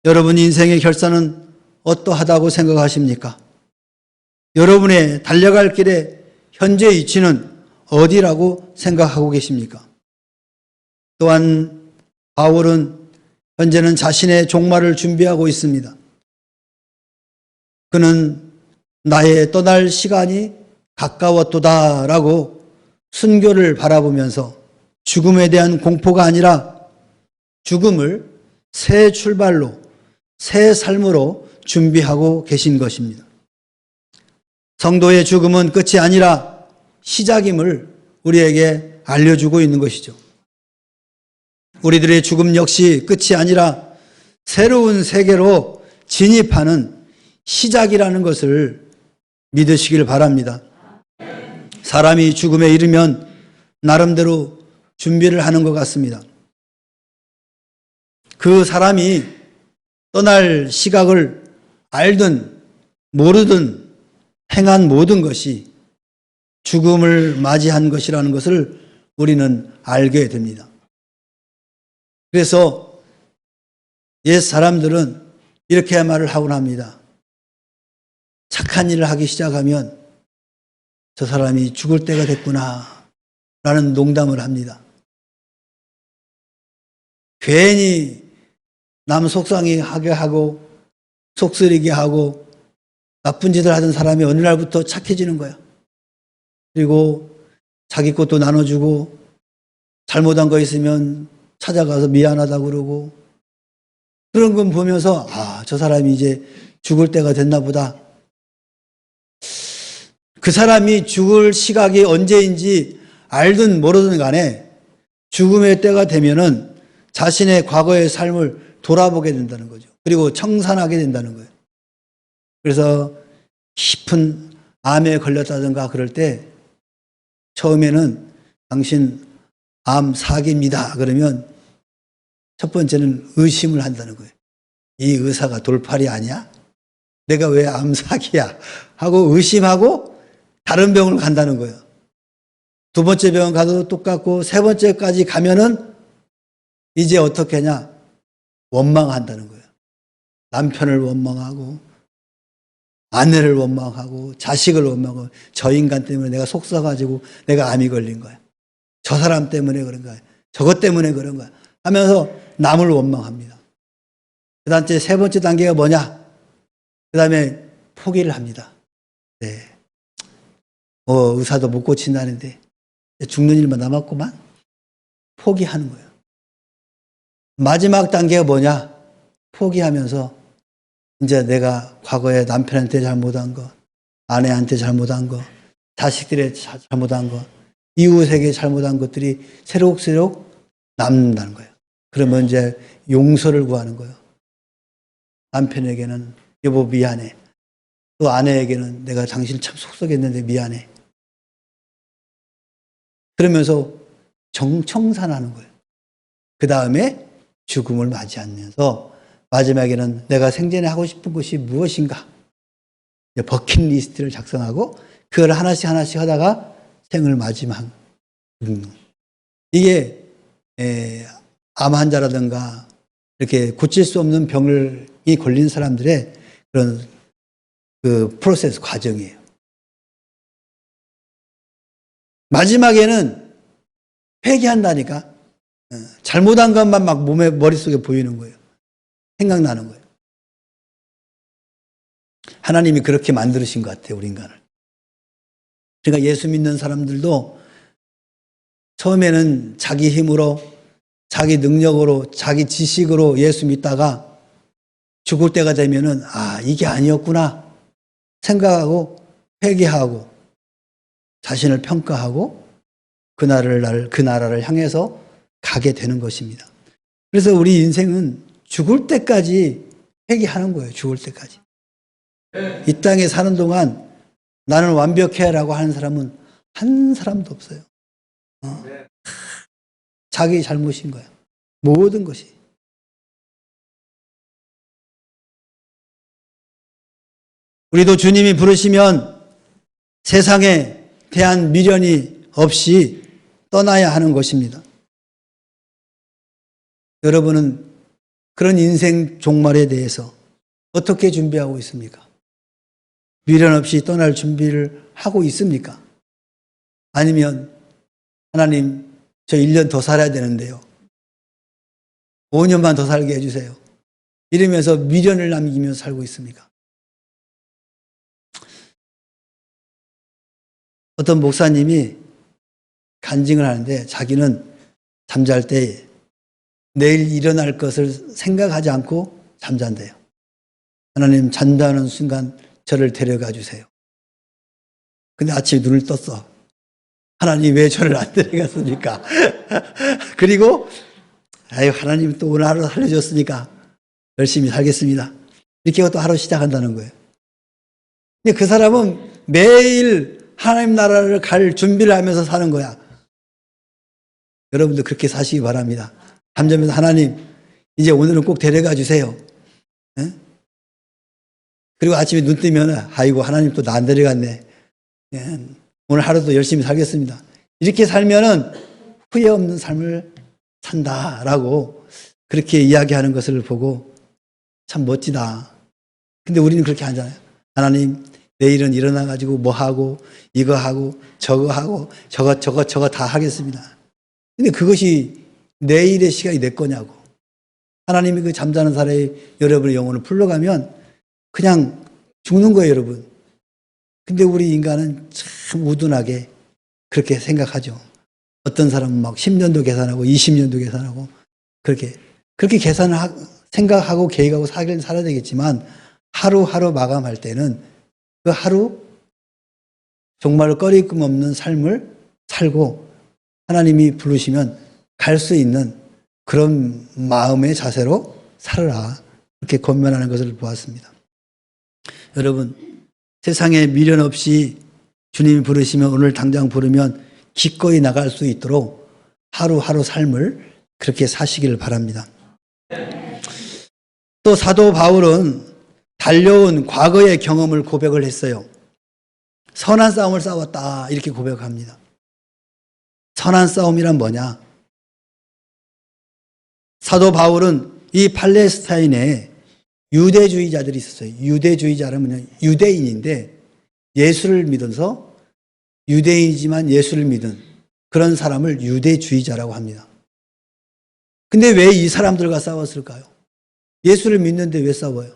여러분 인생의 결산은 어떠하다고 생각하십니까? 여러분의 달려갈 길의 현재 위치는 어디라고 생각하고 계십니까? 또한 바울은 현재는 자신의 종말을 준비하고 있습니다. 그는 나의 떠날 시간이 가까웠도다라고 순교를 바라보면서 죽음에 대한 공포가 아니라 죽음을 새 출발로, 새 삶으로 준비하고 계신 것입니다. 성도의 죽음은 끝이 아니라 시작임을 우리에게 알려주고 있는 것이죠. 우리들의 죽음 역시 끝이 아니라 새로운 세계로 진입하는 시작이라는 것을 믿으시길 바랍니다. 사람이 죽음에 이르면 나름대로 준비를 하는 것 같습니다. 그 사람이 떠날 시각을 알든 모르든 행한 모든 것이 죽음을 맞이한 것이라는 것을 우리는 알게 됩니다. 그래서 옛 사람들은 이렇게 말을 하곤 합니다. 착한 일을 하기 시작하면 저 사람이 죽을 때가 됐구나 라는 농담을 합니다. 괜히 남 속상하게 하고 속쓰리게 하고 나쁜 짓을 하던 사람이 어느 날부터 착해지는 거야. 그리고 자기 것도 나눠주고 잘못한 거 있으면 찾아가서 미안하다고 그러고 그런 건 보면서 저 사람이 이제 죽을 때가 됐나 보다. 그 사람이 죽을 시각이 언제인지 알든 모르든 간에 죽음의 때가 되면은 자신의 과거의 삶을 돌아보게 된다는 거죠. 그리고 청산하게 된다는 거예요. 그래서 깊은 암에 걸렸다든가 그럴 때 처음에는 당신 암 사기입니다. 그러면 첫 번째는 의심을 한다는 거예요. 이 의사가 돌팔이 아니야? 내가 왜 암 사기야? 하고 의심하고 다른 병을 간다는 거예요. 두 번째 병원 가도 똑같고 세 번째까지 가면은 이제 어떻게 하냐? 원망한다는 거예요. 남편을 원망하고 아내를 원망하고 자식을 원망하고 저 인간 때문에 내가 속썩어가지고 내가 암이 걸린 거야. 저 사람 때문에 그런 거야. 저것 때문에 그런 거야. 하면서 남을 원망합니다. 그 다음 세 번째 단계가 뭐냐? 그 다음에 포기를 합니다. 네. 의사도 못 고친다는데 죽는 일만 남았구만. 포기하는 거예요. 마지막 단계가 뭐냐? 포기하면서 이제 내가 과거에 남편한테 잘못한 거, 아내한테 잘못한 거, 자식들의 잘못한 거, 이웃에게 잘못한 것들이 새록새록 남는다는 거예요. 그러면 이제 용서를 구하는 거예요. 남편에게는 여보 미안해. 또 아내에게는 내가 당신을 참 속썩였는데 미안해. 그러면서 청산하는 거예요. 그 다음에 죽음을 맞이하면서 마지막에는 내가 생전에 하고 싶은 것이 무엇인가? 버킷리스트를 작성하고 그걸 하나씩 하다가 생을 맞이한 이게 암 환자라든가 이렇게 고칠 수 없는 병이 걸린 사람들의 그런 그 프로세스 과정이에요. 마지막에는 회개한다니까. 잘못한 것만 막 머릿속에 보이는 거예요. 생각나는 거예요. 하나님이 그렇게 만드신 것 같아요, 우리 인간을. 그러니까 예수 믿는 사람들도 처음에는 자기 힘으로, 자기 능력으로, 자기 지식으로 예수 믿다가 죽을 때가 되면은 이게 아니었구나 생각하고 회개하고 자신을 평가하고 그 나라를 향해서 가게 되는 것입니다. 그래서 우리 인생은 죽을 때까지 회개하는 거예요. 죽을 때까지. 이 땅에 사는 동안 나는 완벽해라고 하는 사람은 한 사람도 없어요. 자기 잘못인 거야. 모든 것이. 우리도 주님이 부르시면 세상에 대한 미련이 없이 떠나야 하는 것입니다. 여러분은 그런 인생 종말에 대해서 어떻게 준비하고 있습니까? 미련 없이 떠날 준비를 하고 있습니까? 아니면 하나님, 저 1년 더 살아야 되는데요. 5년만 더 살게 해주세요. 이러면서 미련을 남기면서 살고 있습니까? 어떤 목사님이 간증을 하는데 자기는 잠잘 때 내일 일어날 것을 생각하지 않고 잠잔대요. 하나님, 잔다는 순간 저를 데려가 주세요. 근데 아침에 눈을 떴어. 하나님, 왜 저를 안 데려갔습니까? 그리고 아유, 하나님 또 오늘 하루 살려줬으니까 열심히 살겠습니다. 이렇게 하고 또 하루 시작한다는 거예요. 근데 그 사람은 매일 하나님 나라를 갈 준비를 하면서 사는 거야. 여러분도 그렇게 사시기 바랍니다. 잠자면서 하나님, 이제 오늘은 꼭 데려가 주세요. 에? 그리고 아침에 눈 뜨면 아이고, 하나님 또 나 안 데려갔네. 예, 오늘 하루도 열심히 살겠습니다. 이렇게 살면은 후회 없는 삶을 산다라고 그렇게 이야기하는 것을 보고 참 멋지다. 근데 우리는 그렇게 하잖아요. 하나님, 내일은 일어나가지고 뭐 하고 이거 하고 저거 하고 저거 다 하겠습니다. 근데 그것이 내일의 시간이 내 거냐고. 하나님이 그 잠자는 사람의 여러분의 영혼을 풀러가면 그냥 죽는 거예요, 여러분. 근데 우리 인간은 참 우둔하게 그렇게 생각하죠. 어떤 사람은 막 10년도 계산하고 20년도 계산하고 그렇게 계산을 생각하고 계획하고 살아야 되겠지만 하루하루 마감할 때는 그 하루 정말 꺼리낌 없는 삶을 살고 하나님이 부르시면 갈 수 있는 그런 마음의 자세로 살아라. 이렇게 권면하는 것을 보았습니다. 여러분, 세상에 미련 없이 주님이 부르시면 오늘 당장 부르면 기꺼이 나갈 수 있도록 하루하루 삶을 그렇게 사시기를 바랍니다. 또 사도 바울은 달려온 과거의 경험을 고백을 했어요. 선한 싸움을 싸웠다 이렇게 고백합니다. 선한 싸움이란 뭐냐? 사도 바울은 이 팔레스타인에 유대주의자들이 있었어요. 유대주의자는 뭐냐? 유대인인데 예수를 믿어서 유대인이지만 예수를 믿은 그런 사람을 유대주의자라고 합니다. 근데 왜 이 사람들과 싸웠을까요? 예수를 믿는데 왜 싸워요?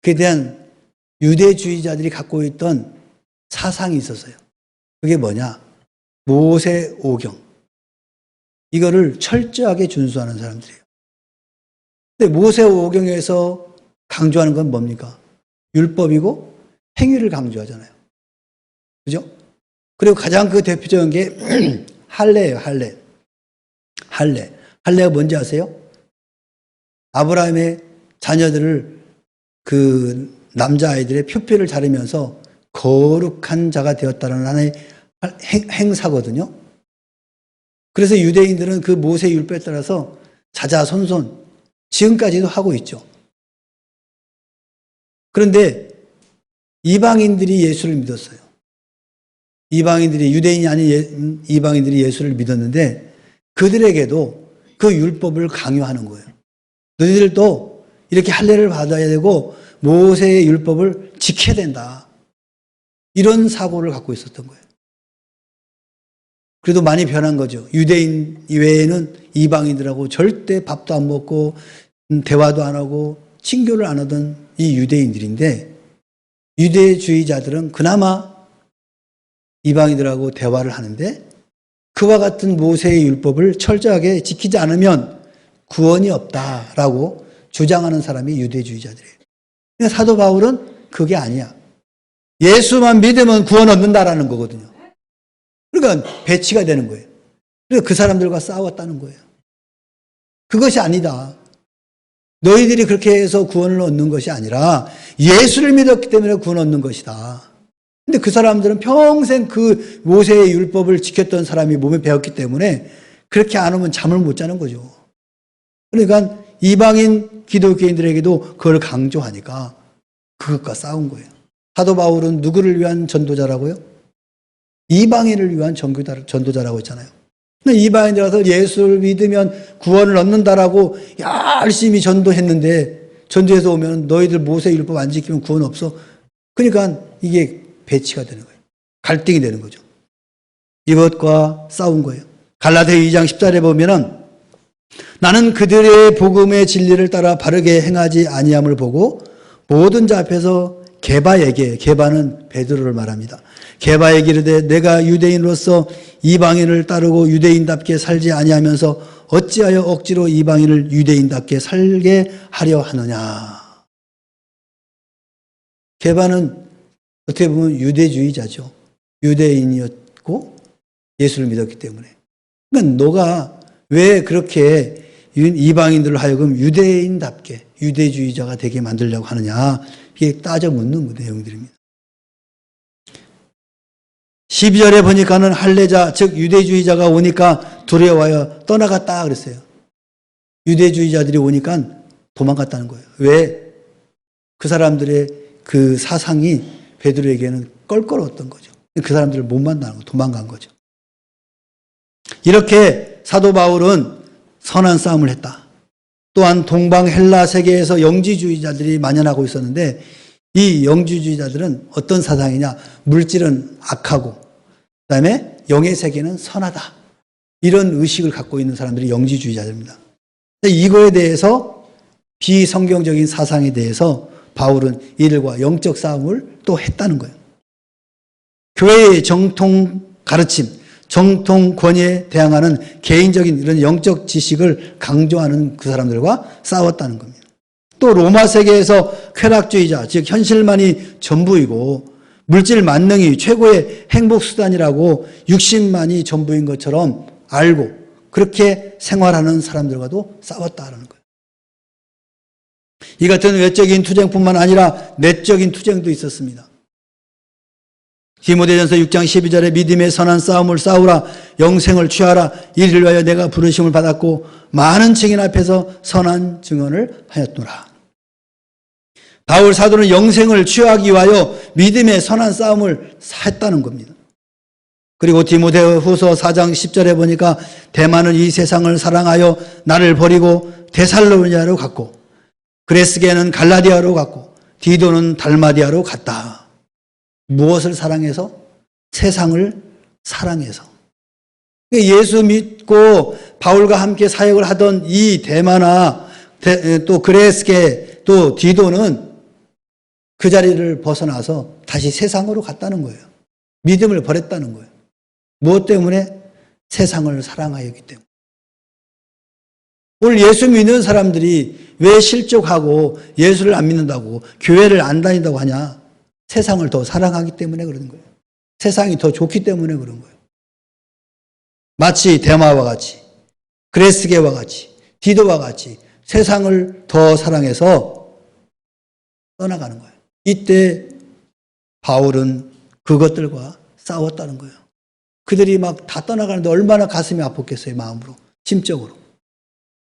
그에 대한 유대주의자들이 갖고 있던 사상이 있었어요. 그게 뭐냐? 모세 오경. 이거를 철저하게 준수하는 사람들이에요. 근데 모세 오경에서 강조하는 건 뭡니까? 율법이고 행위를 강조하잖아요. 그죠? 그리고 가장 그 대표적인 게 할례예요, 할례. 할례가 뭔지 아세요? 아브라함의 자녀들을 그 남자아이들의 표표를 자르면서 거룩한 자가 되었다는 하나의 행사거든요. 그래서 유대인들은 그 모세 율법에 따라서 자자손손 지금까지도 하고 있죠. 그런데 이방인들이 예수를 믿었어요. 이방인들이 유대인이 아닌 이방인들이 예수를 믿었는데 그들에게도 그 율법을 강요하는 거예요. 너희들도 이렇게 할례를 받아야 되고 모세의 율법을 지켜야 된다. 이런 사고를 갖고 있었던 거예요. 그래도 많이 변한 거죠. 유대인 이외에는 이방인들하고 절대 밥도 안 먹고 대화도 안 하고 친교를 안 하던 이 유대인들인데 유대주의자들은 그나마 이방인들하고 대화를 하는데 그와 같은 모세의 율법을 철저하게 지키지 않으면 구원이 없다라고 주장하는 사람이 유대주의자들이에요. 근데 사도 바울은 그게 아니야. 예수만 믿으면 구원 얻는다라는 거거든요. 그러니까 배치가 되는 거예요. 그래서 그 사람들과 싸웠다는 거예요. 그것이 아니다. 너희들이 그렇게 해서 구원을 얻는 것이 아니라 예수를 믿었기 때문에 구원 얻는 것이다. 근데 그 사람들은 평생 그 모세의 율법을 지켰던 사람이 몸에 배웠기 때문에 그렇게 안 오면 잠을 못 자는 거죠. 그러니까 이방인 기독교인들에게도 그걸 강조하니까 그것과 싸운 거예요. 사도 바울은 누구를 위한 전도자라고요? 이방인을 위한 전도자라고 했잖아요. 이방인들라서 예수를 믿으면 구원을 얻는다라고 열심히 전도했는데, 전도해서 오면 너희들 모세 율법 안 지키면 구원 없어. 그러니까 이게 배치가 되는 거예요. 갈등이 되는 거죠. 이것과 싸운 거예요. 갈라디아 2장 10절에 보면은 나는 그들의 복음의 진리를 따라 바르게 행하지 아니함을 보고 모든 자 앞에서 게바에게, 게바는 베드로를 말합니다. 게바에게 이르되 내가 유대인으로서 이방인을 따르고 유대인답게 살지 아니하면서 어찌하여 억지로 이방인을 유대인답게 살게 하려 하느냐. 게바는 어떻게 보면 유대주의자죠. 유대인이었고 예수를 믿었기 때문에. 그러니까 너가 왜 그렇게 이방인들을 하여금 유대인답게 유대주의자가 되게 만들려고 하느냐. 이게 따져 묻는 내용들입니다. 12절에 보니까는 할례자, 즉 유대주의자가 오니까 두려워하여 떠나갔다 그랬어요. 유대주의자들이 오니까 도망갔다는 거예요. 왜? 그 사람들의 그 사상이 베드로에게는 껄끄러웠던 거죠. 그 사람들을 못 만나는 거, 도망간 거죠. 이렇게 사도 바울은 선한 싸움을 했다. 또한 동방 헬라 세계에서 영지주의자들이 만연하고 있었는데 이 영지주의자들은 어떤 사상이냐? 물질은 악하고 그다음에 영의 세계는 선하다. 이런 의식을 갖고 있는 사람들이 영지주의자들입니다. 이거에 대해서 비성경적인 사상에 대해서 바울은 이들과 영적 싸움을 또 했다는 거예요. 교회의 정통 가르침, 정통 권위에 대항하는 개인적인 이런 영적 지식을 강조하는 그 사람들과 싸웠다는 겁니다. 또 로마 세계에서 쾌락주의자, 즉 현실만이 전부이고 물질 만능이 최고의 행복수단이라고 육신만이 전부인 것처럼 알고 그렇게 생활하는 사람들과도 싸웠다는 거예요. 이 같은 외적인 투쟁뿐만 아니라 내적인 투쟁도 있었습니다. 디모데전서 6장 12절에 믿음의 선한 싸움을 싸우라, 영생을 취하라, 이를 위하여 내가 부르심을 받았고 많은 증인 앞에서 선한 증언을 하였노라. 바울 사도는 영생을 취하기 위하여 믿음의 선한 싸움을 했다는 겁니다. 그리고 디모데후서 4장 10절에 보니까 대만은 이 세상을 사랑하여 나를 버리고 데살로니아로 갔고 그레스게는 갈라디아로 갔고 디도는 달마디아로 갔다. 무엇을 사랑해서? 세상을 사랑해서. 예수 믿고 바울과 함께 사역을 하던 이 대마나 또 그레스게 또 디도는 그 자리를 벗어나서 다시 세상으로 갔다는 거예요. 믿음을 버렸다는 거예요. 무엇 때문에? 세상을 사랑하였기 때문에. 오늘 예수 믿는 사람들이 왜 실족하고 예수를 안 믿는다고 교회를 안 다닌다고 하냐? 세상을 더 사랑하기 때문에 그러는 거예요. 세상이 더 좋기 때문에 그런 거예요. 마치 데마와 같이, 그레스게와 같이, 디도와 같이 세상을 더 사랑해서 떠나가는 거예요. 이때 바울은 그것들과 싸웠다는 거예요. 그들이 막 다 떠나가는데 얼마나 가슴이 아팠겠어요, 마음으로, 심적으로.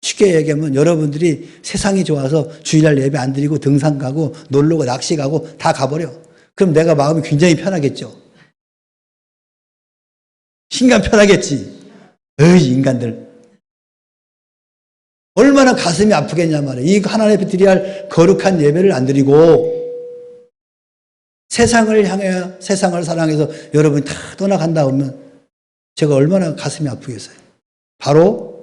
쉽게 얘기하면 여러분들이 세상이 좋아서 주일날 예배 안 드리고 등산 가고 놀러 가고 낚시 가고 다 가버려. 그럼 내가 마음이 굉장히 편하겠죠. 신간 편하겠지. 에이, 인간들. 얼마나 가슴이 아프겠냐 말이에요. 이 하나님 앞에 드려야 할 거룩한 예배를 안 드리고 세상을 향해 세상을 사랑해서 여러분이 다 떠나간다 하면 제가 얼마나 가슴이 아프겠어요. 바로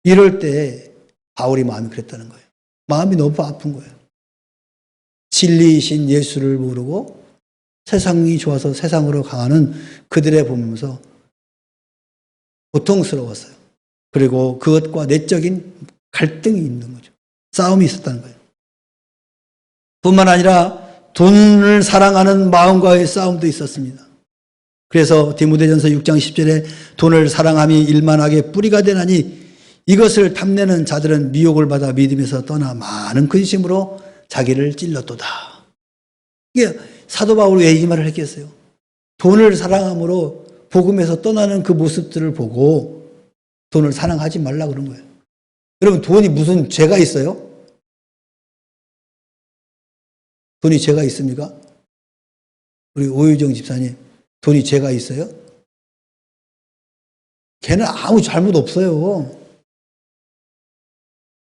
이럴 때 바울이 마음이 그랬다는 거예요. 마음이 너무 아픈 거예요. 진리이신 예수를 모르고 세상이 좋아서 세상으로 강하는 그들의 보면서 고통스러웠어요. 그리고 그것과 내적인 갈등이 있는 거죠. 싸움이 있었다는 거예요. 뿐만 아니라 돈을 사랑하는 마음과의 싸움도 있었습니다. 그래서 디모데전서 6장 10절에 돈을 사랑함이 일만하게 뿌리가 되나니 이것을 탐내는 자들은 미혹을 받아 믿음에서 떠나 많은 근심으로 자기를 찔렀도다. 이게 사도 바울이 왜 이 말을 했겠어요? 돈을 사랑함으로 복음에서 떠나는 그 모습들을 보고 돈을 사랑하지 말라 그런 거예요. 여러분, 돈이 무슨 죄가 있어요? 돈이 죄가 있습니까? 우리 오유정 집사님, 돈이 죄가 있어요? 걔는 아무 잘못 없어요.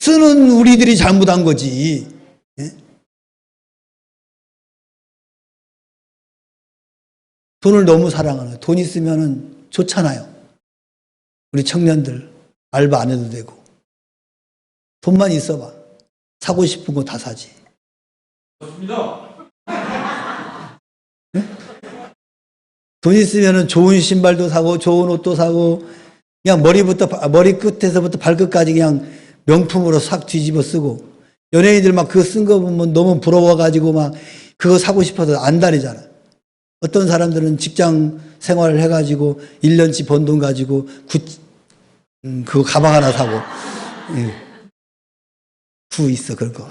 쓰는 우리들이 잘못한 거지. 예? 돈을 너무 사랑하는 거예요. 돈 있으면 좋잖아요. 우리 청년들 알바 안 해도 되고. 돈만 있어봐. 사고 싶은 거 다 사지. 좋습니다. 돈 있으면 좋은 신발도 사고 좋은 옷도 사고 그냥 머리 끝에서부터 발끝까지 그냥 명품으로 싹 뒤집어 쓰고 연예인들 막 그거 쓴 거 보면 너무 부러워가지고 막 그거 사고 싶어서 안 다니잖아. 어떤 사람들은 직장 생활을 해가지고 1년치 번 돈 가지고 그거 가방 하나 사고 있어 그런 거.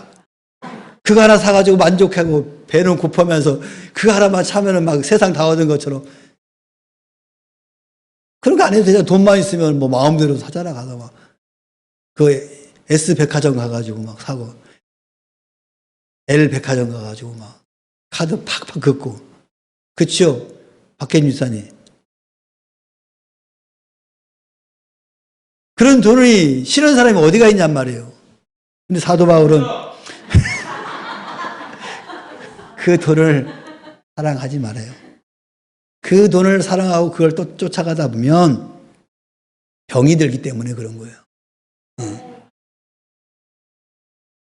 그거 하나 사가지고 만족하고 배는 고프면서 그거 하나만 차면은 막 세상 다 얻은 것처럼 그런 거 안 해도 되잖아. 돈만 있으면 뭐 마음대로 사잖아. 가서 막 그 S 백화점 가가지고 막 사고 L 백화점 가가지고 막 카드 팍팍 긋고 그치요? 박혜진 집사님. 그런 돈이 싫은 사람이 어디가 있냔 말이에요. 근데 사도 바울은 그 돈을 사랑하지 말아요. 그 돈을 사랑하고 그걸 또 쫓아가다 보면 병이 들기 때문에 그런 거예요.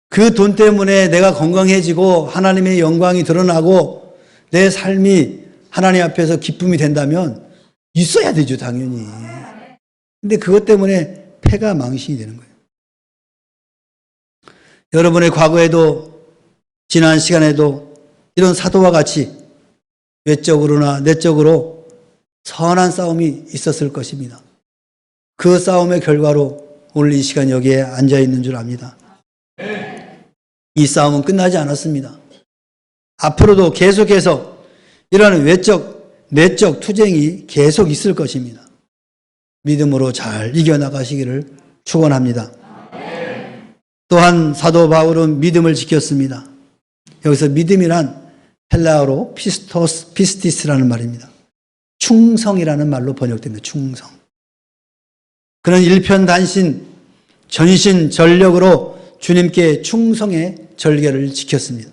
그 돈 때문에 내가 건강해지고 하나님의 영광이 드러나고 내 삶이 하나님 앞에서 기쁨이 된다면 있어야 되죠, 당연히. 근데 그것 때문에 폐가 망신이 되는 거예요. 여러분의 과거에도 지난 시간에도 이런 사도와 같이 외적으로나 내적으로 선한 싸움이 있었을 것입니다. 그 싸움의 결과로 오늘 이 시간 여기에 앉아 있는 줄 압니다. 이 싸움은 끝나지 않았습니다. 앞으로도 계속해서 이러한 외적, 내적 투쟁이 계속 있을 것입니다. 믿음으로 잘 이겨나가시기를 축원합니다. 또한 사도 바울은 믿음을 지켰습니다. 여기서 믿음이란 헬라어로 피스티스라는 말입니다. 충성이라는 말로 번역됩니다. 충성. 그는 일편단신, 전신전력으로 주님께 충성의 절개를 지켰습니다.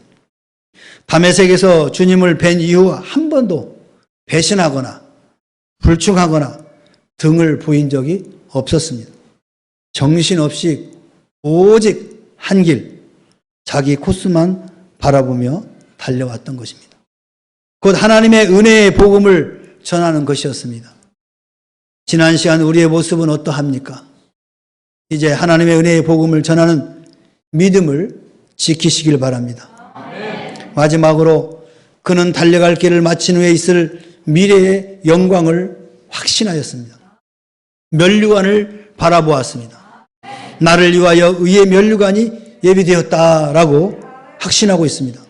다메섹에서 주님을 뵌 이후 한 번도 배신하거나 불충하거나 등을 보인 적이 없었습니다. 정신없이 오직 한 길, 자기 코스만 바라보며 달려왔던 것입니다. 곧 하나님의 은혜의 복음을 전하는 것이었습니다. 지난 시간 우리의 모습은 어떠합니까? 이제 하나님의 은혜의 복음을 전하는 믿음을 지키시길 바랍니다. 마지막으로 그는 달려갈 길을 마친 후에 있을 미래의 영광을 확신하였습니다. 면류관을 바라보았습니다. 나를 위하여 의의 면류관이 예비되었다라고 확신하고 있습니다.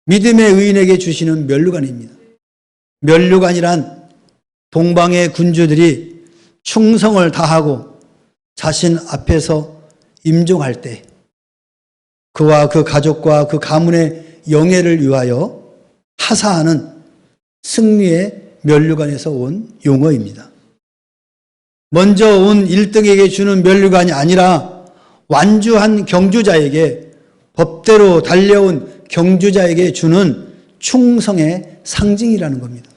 믿음의 의인에게 주시는 면류관입니다. 면류관이란 동방의 군주들이 충성을 다하고 자신 앞에서 임종할 때 그와 그 가족과 그 가문의 영예를 위하여 하사하는 승리의 면류관에서 온 용어입니다. 먼저 온 1등에게 주는 면류관이 아니라 완주한 경주자에게 법대로 달려온 경주자에게 주는 충성의 상징이라는 겁니다.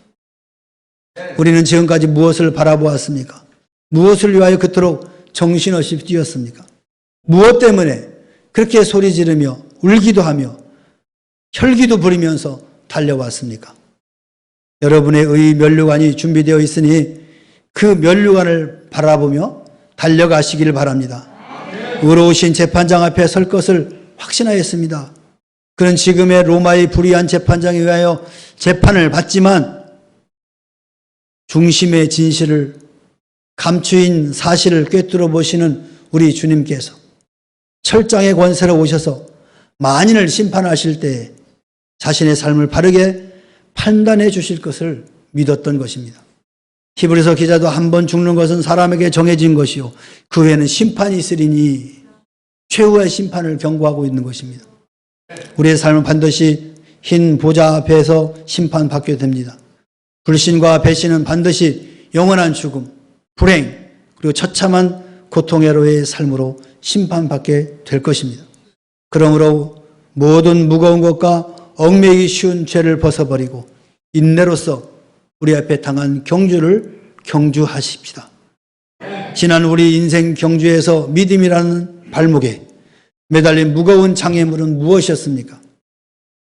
우리는 지금까지 무엇을 바라보았습니까? 무엇을 위하여 그토록 정신없이 뛰었습니까? 무엇 때문에 그렇게 소리 지르며 울기도 하며 혈기도 부리면서 달려왔습니까? 여러분의 의 면류관이 준비되어 있으니 그 면류관을 바라보며 달려가시기를 바랍니다. 의로우신 재판장 앞에 설 것을 확신하였습니다. 그는 지금의 로마의 불의한 재판장에 의하여 재판을 받지만 중심의 진실을 감추인 사실을 꿰뚫어 보시는 우리 주님께서 철장의 권세로 오셔서 만인을 심판하실 때 자신의 삶을 바르게 판단해 주실 것을 믿었던 것입니다. 히브리서 기자도 한 번 죽는 것은 사람에게 정해진 것이요 그 후에는 심판이 있으리니 최후의 심판을 경고하고 있는 것입니다. 우리의 삶은 반드시 흰 보좌 앞에서 심판받게 됩니다. 불신과 배신은 반드시 영원한 죽음, 불행, 그리고 처참한 고통애로의 삶으로 심판받게 될 것입니다. 그러므로 모든 무거운 것과 얽매이기 쉬운 죄를 벗어버리고 인내로서 우리 앞에 당한 경주를 경주하십시다. 지난 우리 인생 경주에서 믿음이라는 발목에 매달린 무거운 장애물은 무엇이었습니까?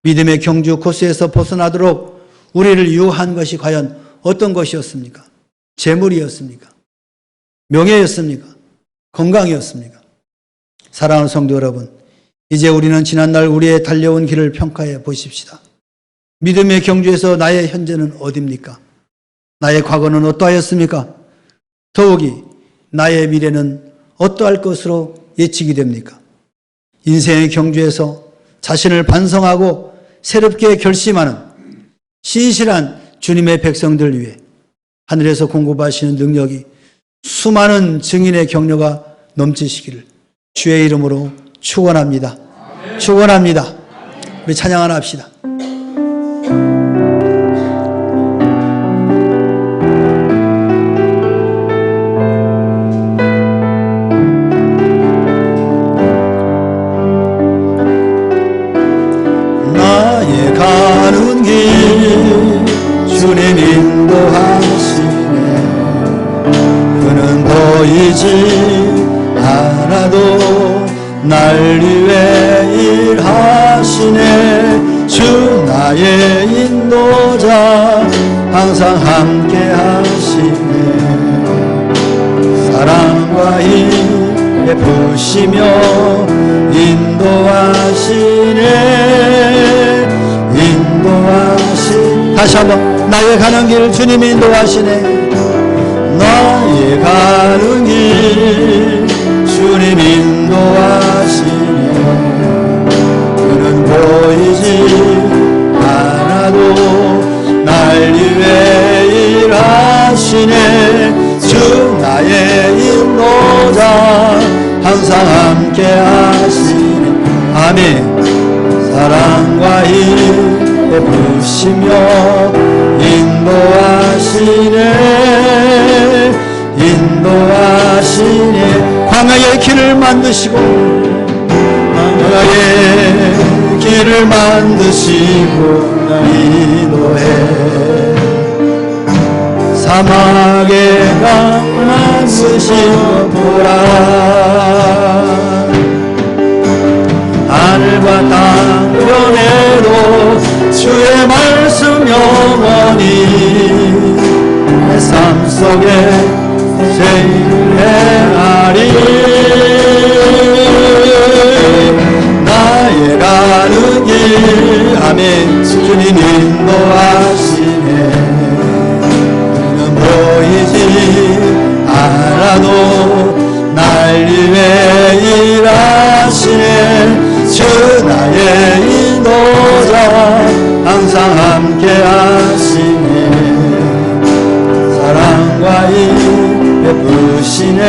믿음의 경주 코스에서 벗어나도록 우리를 유혹한 것이 과연 어떤 것이었습니까? 재물이었습니까? 명예였습니까? 건강이었습니까? 사랑하는 성도 여러분, 이제 우리는 지난날 우리의 달려온 길을 평가해 보십시다. 믿음의 경주에서 나의 현재는 어디입니까? 나의 과거는 어떠하였습니까? 더욱이 나의 미래는 어떠할 것으로 예측이 됩니까? 인생의 경주에서 자신을 반성하고 새롭게 결심하는 신실한 주님의 백성들 위해 하늘에서 공급하시는 능력이 수많은 증인의 격려가 넘치시기를 주의 이름으로 축원합니다. 축원합니다. 우리 찬양 하나 합시다. 나의 가는 길 주님 인도하시네. 그는 보이지 않아도 날 위해 일하시네. 주 나의 인도자 항상 함께 하시네. 사랑과 힘 베푸시며 인도하시네. 인도하시네. 다시 한번 나의 가는 길 주님 인도하시네. 나의 가는 길 주님 인도하시네. 그는 보이지 않아도 날 위해 일하시네. 주 나의 인도자 항상 함께 하시네. 아멘. 사랑과 힘 베푸시며 인도하시네. 인도하시네. 광야의 길을 만드시고 광야의 길을 만드시고 인도해. 사막의 강 만드시고 보라. 하늘과 땅 변해도 주의 말씀 영원히 내 삶 속에 제일 행하리. 나의 가는 길 아멘 주님 인도하시네. 그는 보이지 않아도 날 위해 일하시네. 주 나의 인도자 항상 함께 하시네. 사랑과 힘 베푸시네.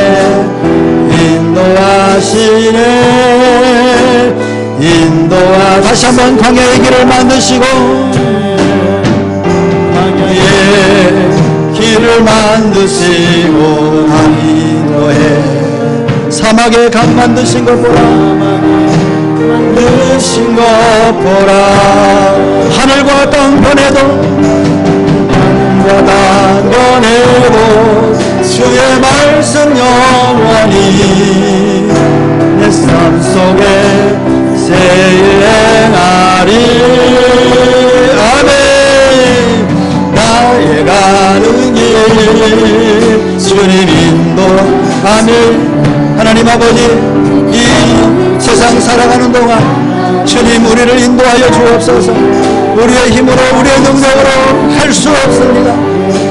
인도하시네. 다시 한번 광야의 길을 만드시고 광야의 길을 만드시고 인도해. 사막의 강 만드신 것 보라. 만드신 것 보라. 하늘과 땅 변해도 하늘과 땅 변해도 주의 말씀 영원히 내 삶 속에 세일행하리. 아멘. 나의 가는 길 주님 인도. 아멘. 하나님 아버지, 이 세상 살아가는 동안 주님 우리를 인도하여 주옵소서. 우리의 힘으로 우리의 능력으로 할 수 없습니다.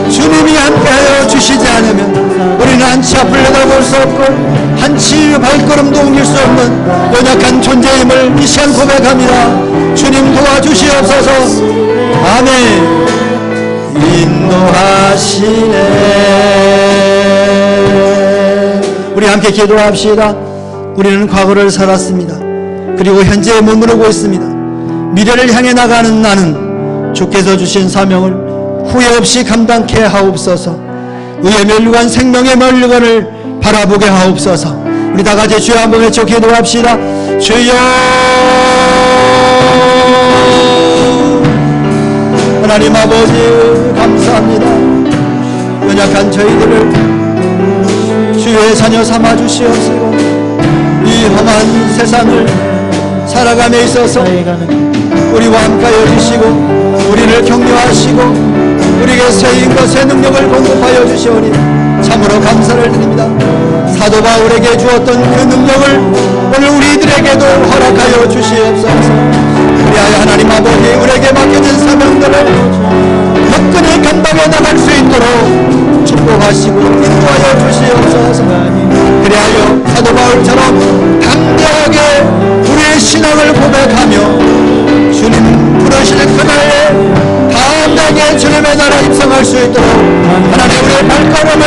주님이 함께하여 주시지 않으면 우리는 한치 앞을 내다볼 수 없고 한치 발걸음도 옮길 수 없는 연약한 존재임을 이 시간 고백합니다. 주님 도와주시옵소서. 아멘. 인도하시네. 우리 함께 기도합시다. 우리는 과거를 살았습니다. 그리고 현재에 머무르고 있습니다. 미래를 향해 나가는 나는 주께서 주신 사명을 후회 없이 감당케 하옵소서. 의의 멸류관 생명의 멸류관을 바라보게 하옵소서. 우리 다 같이 주여 한번 외쳐 기도합시다. 주여. 하나님 아버지 감사합니다. 연약한 저희들을 주의 자녀 삼아 주시옵시고 이 험한 세상을 살아감에 있어서 우리와 함께하여 주시고 우리를 격려하시고 우리에게 새 힘과 새 능력을 공급하여 주시오니 참으로 감사를 드립니다. 사도 바울에게 주었던 그 능력을 오늘 우리들에게도 허락하여 주시옵소서. 그리하여 하나님 아버지 우리에게 맡겨진 사명들을 화끈히 감당해 나갈 수 있도록 축복하시고 인도하여 주시옵소서. 그리하여 사도 바울처럼 담대하게 우리의 신앙을 고백하며 주님 부르실 그날에 담대하게 주님의 나라 입성할 수 있도록 하나님 우리의 발걸음을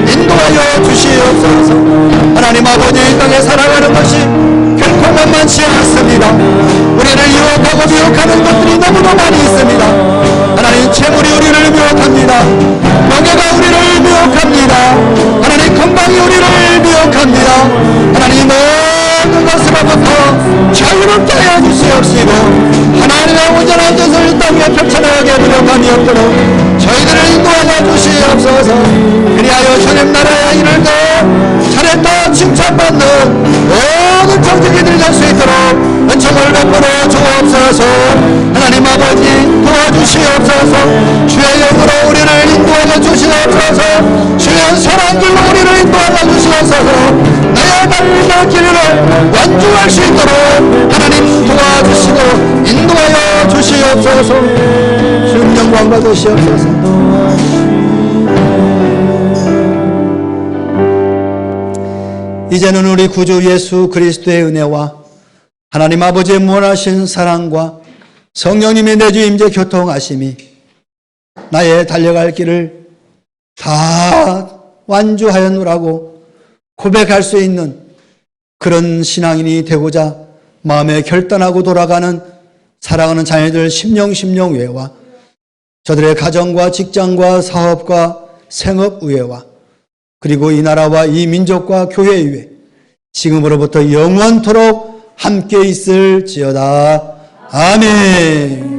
인도하여 주시옵소서. 하나님 아버지 이 땅에 살아가는 것이 결코 만만치 않습니다. 우리를 유혹하고 미혹하는 것들이 너무나 많이 있습니다. 하나님 재물이 우리를 미혹합니다. 명예가 우리를 미혹합니다. 하나님 건강이 우리를 미혹합니다. 하나님 모든 것으로부터 자유롭게 하여 주시옵시고 하나님의 온전한 뜻을 이 땅에 펼쳐나가게 무력함이 없도록 저희들을 인도하여 주시옵소서. 그리하여 주님 나라에 이르고 잘했다 칭찬받는 모든 정직이들 될 수 있도록 은총을 베풀어 주옵소서. 하나님 아버지 도와주시옵소서. 주의 영으로 우리를 인도하여 주시옵소서. 주의 사랑길로 우리를 인도하여 주시옵소서. 나의 발길을 완주할 수 있도록 하나님 도와주시고 인도하여 주시옵소서. 주님 영광 받으시옵소서. 이제는 우리 구주 예수 그리스도의 은혜와 하나님 아버지의 무한하신 사랑과 성령님의 내주 임재 교통하심이 나의 달려갈 길을 다 완주하였노라고 고백할 수 있는 그런 신앙인이 되고자 마음에 결단하고 돌아가는 사랑하는 자녀들 심령의회와 저들의 가정과 직장과 사업과 생업의회와 그리고 이 나라와 이 민족과 교회의회 지금으로부터 영원토록 함께 있을지어다. 아멘.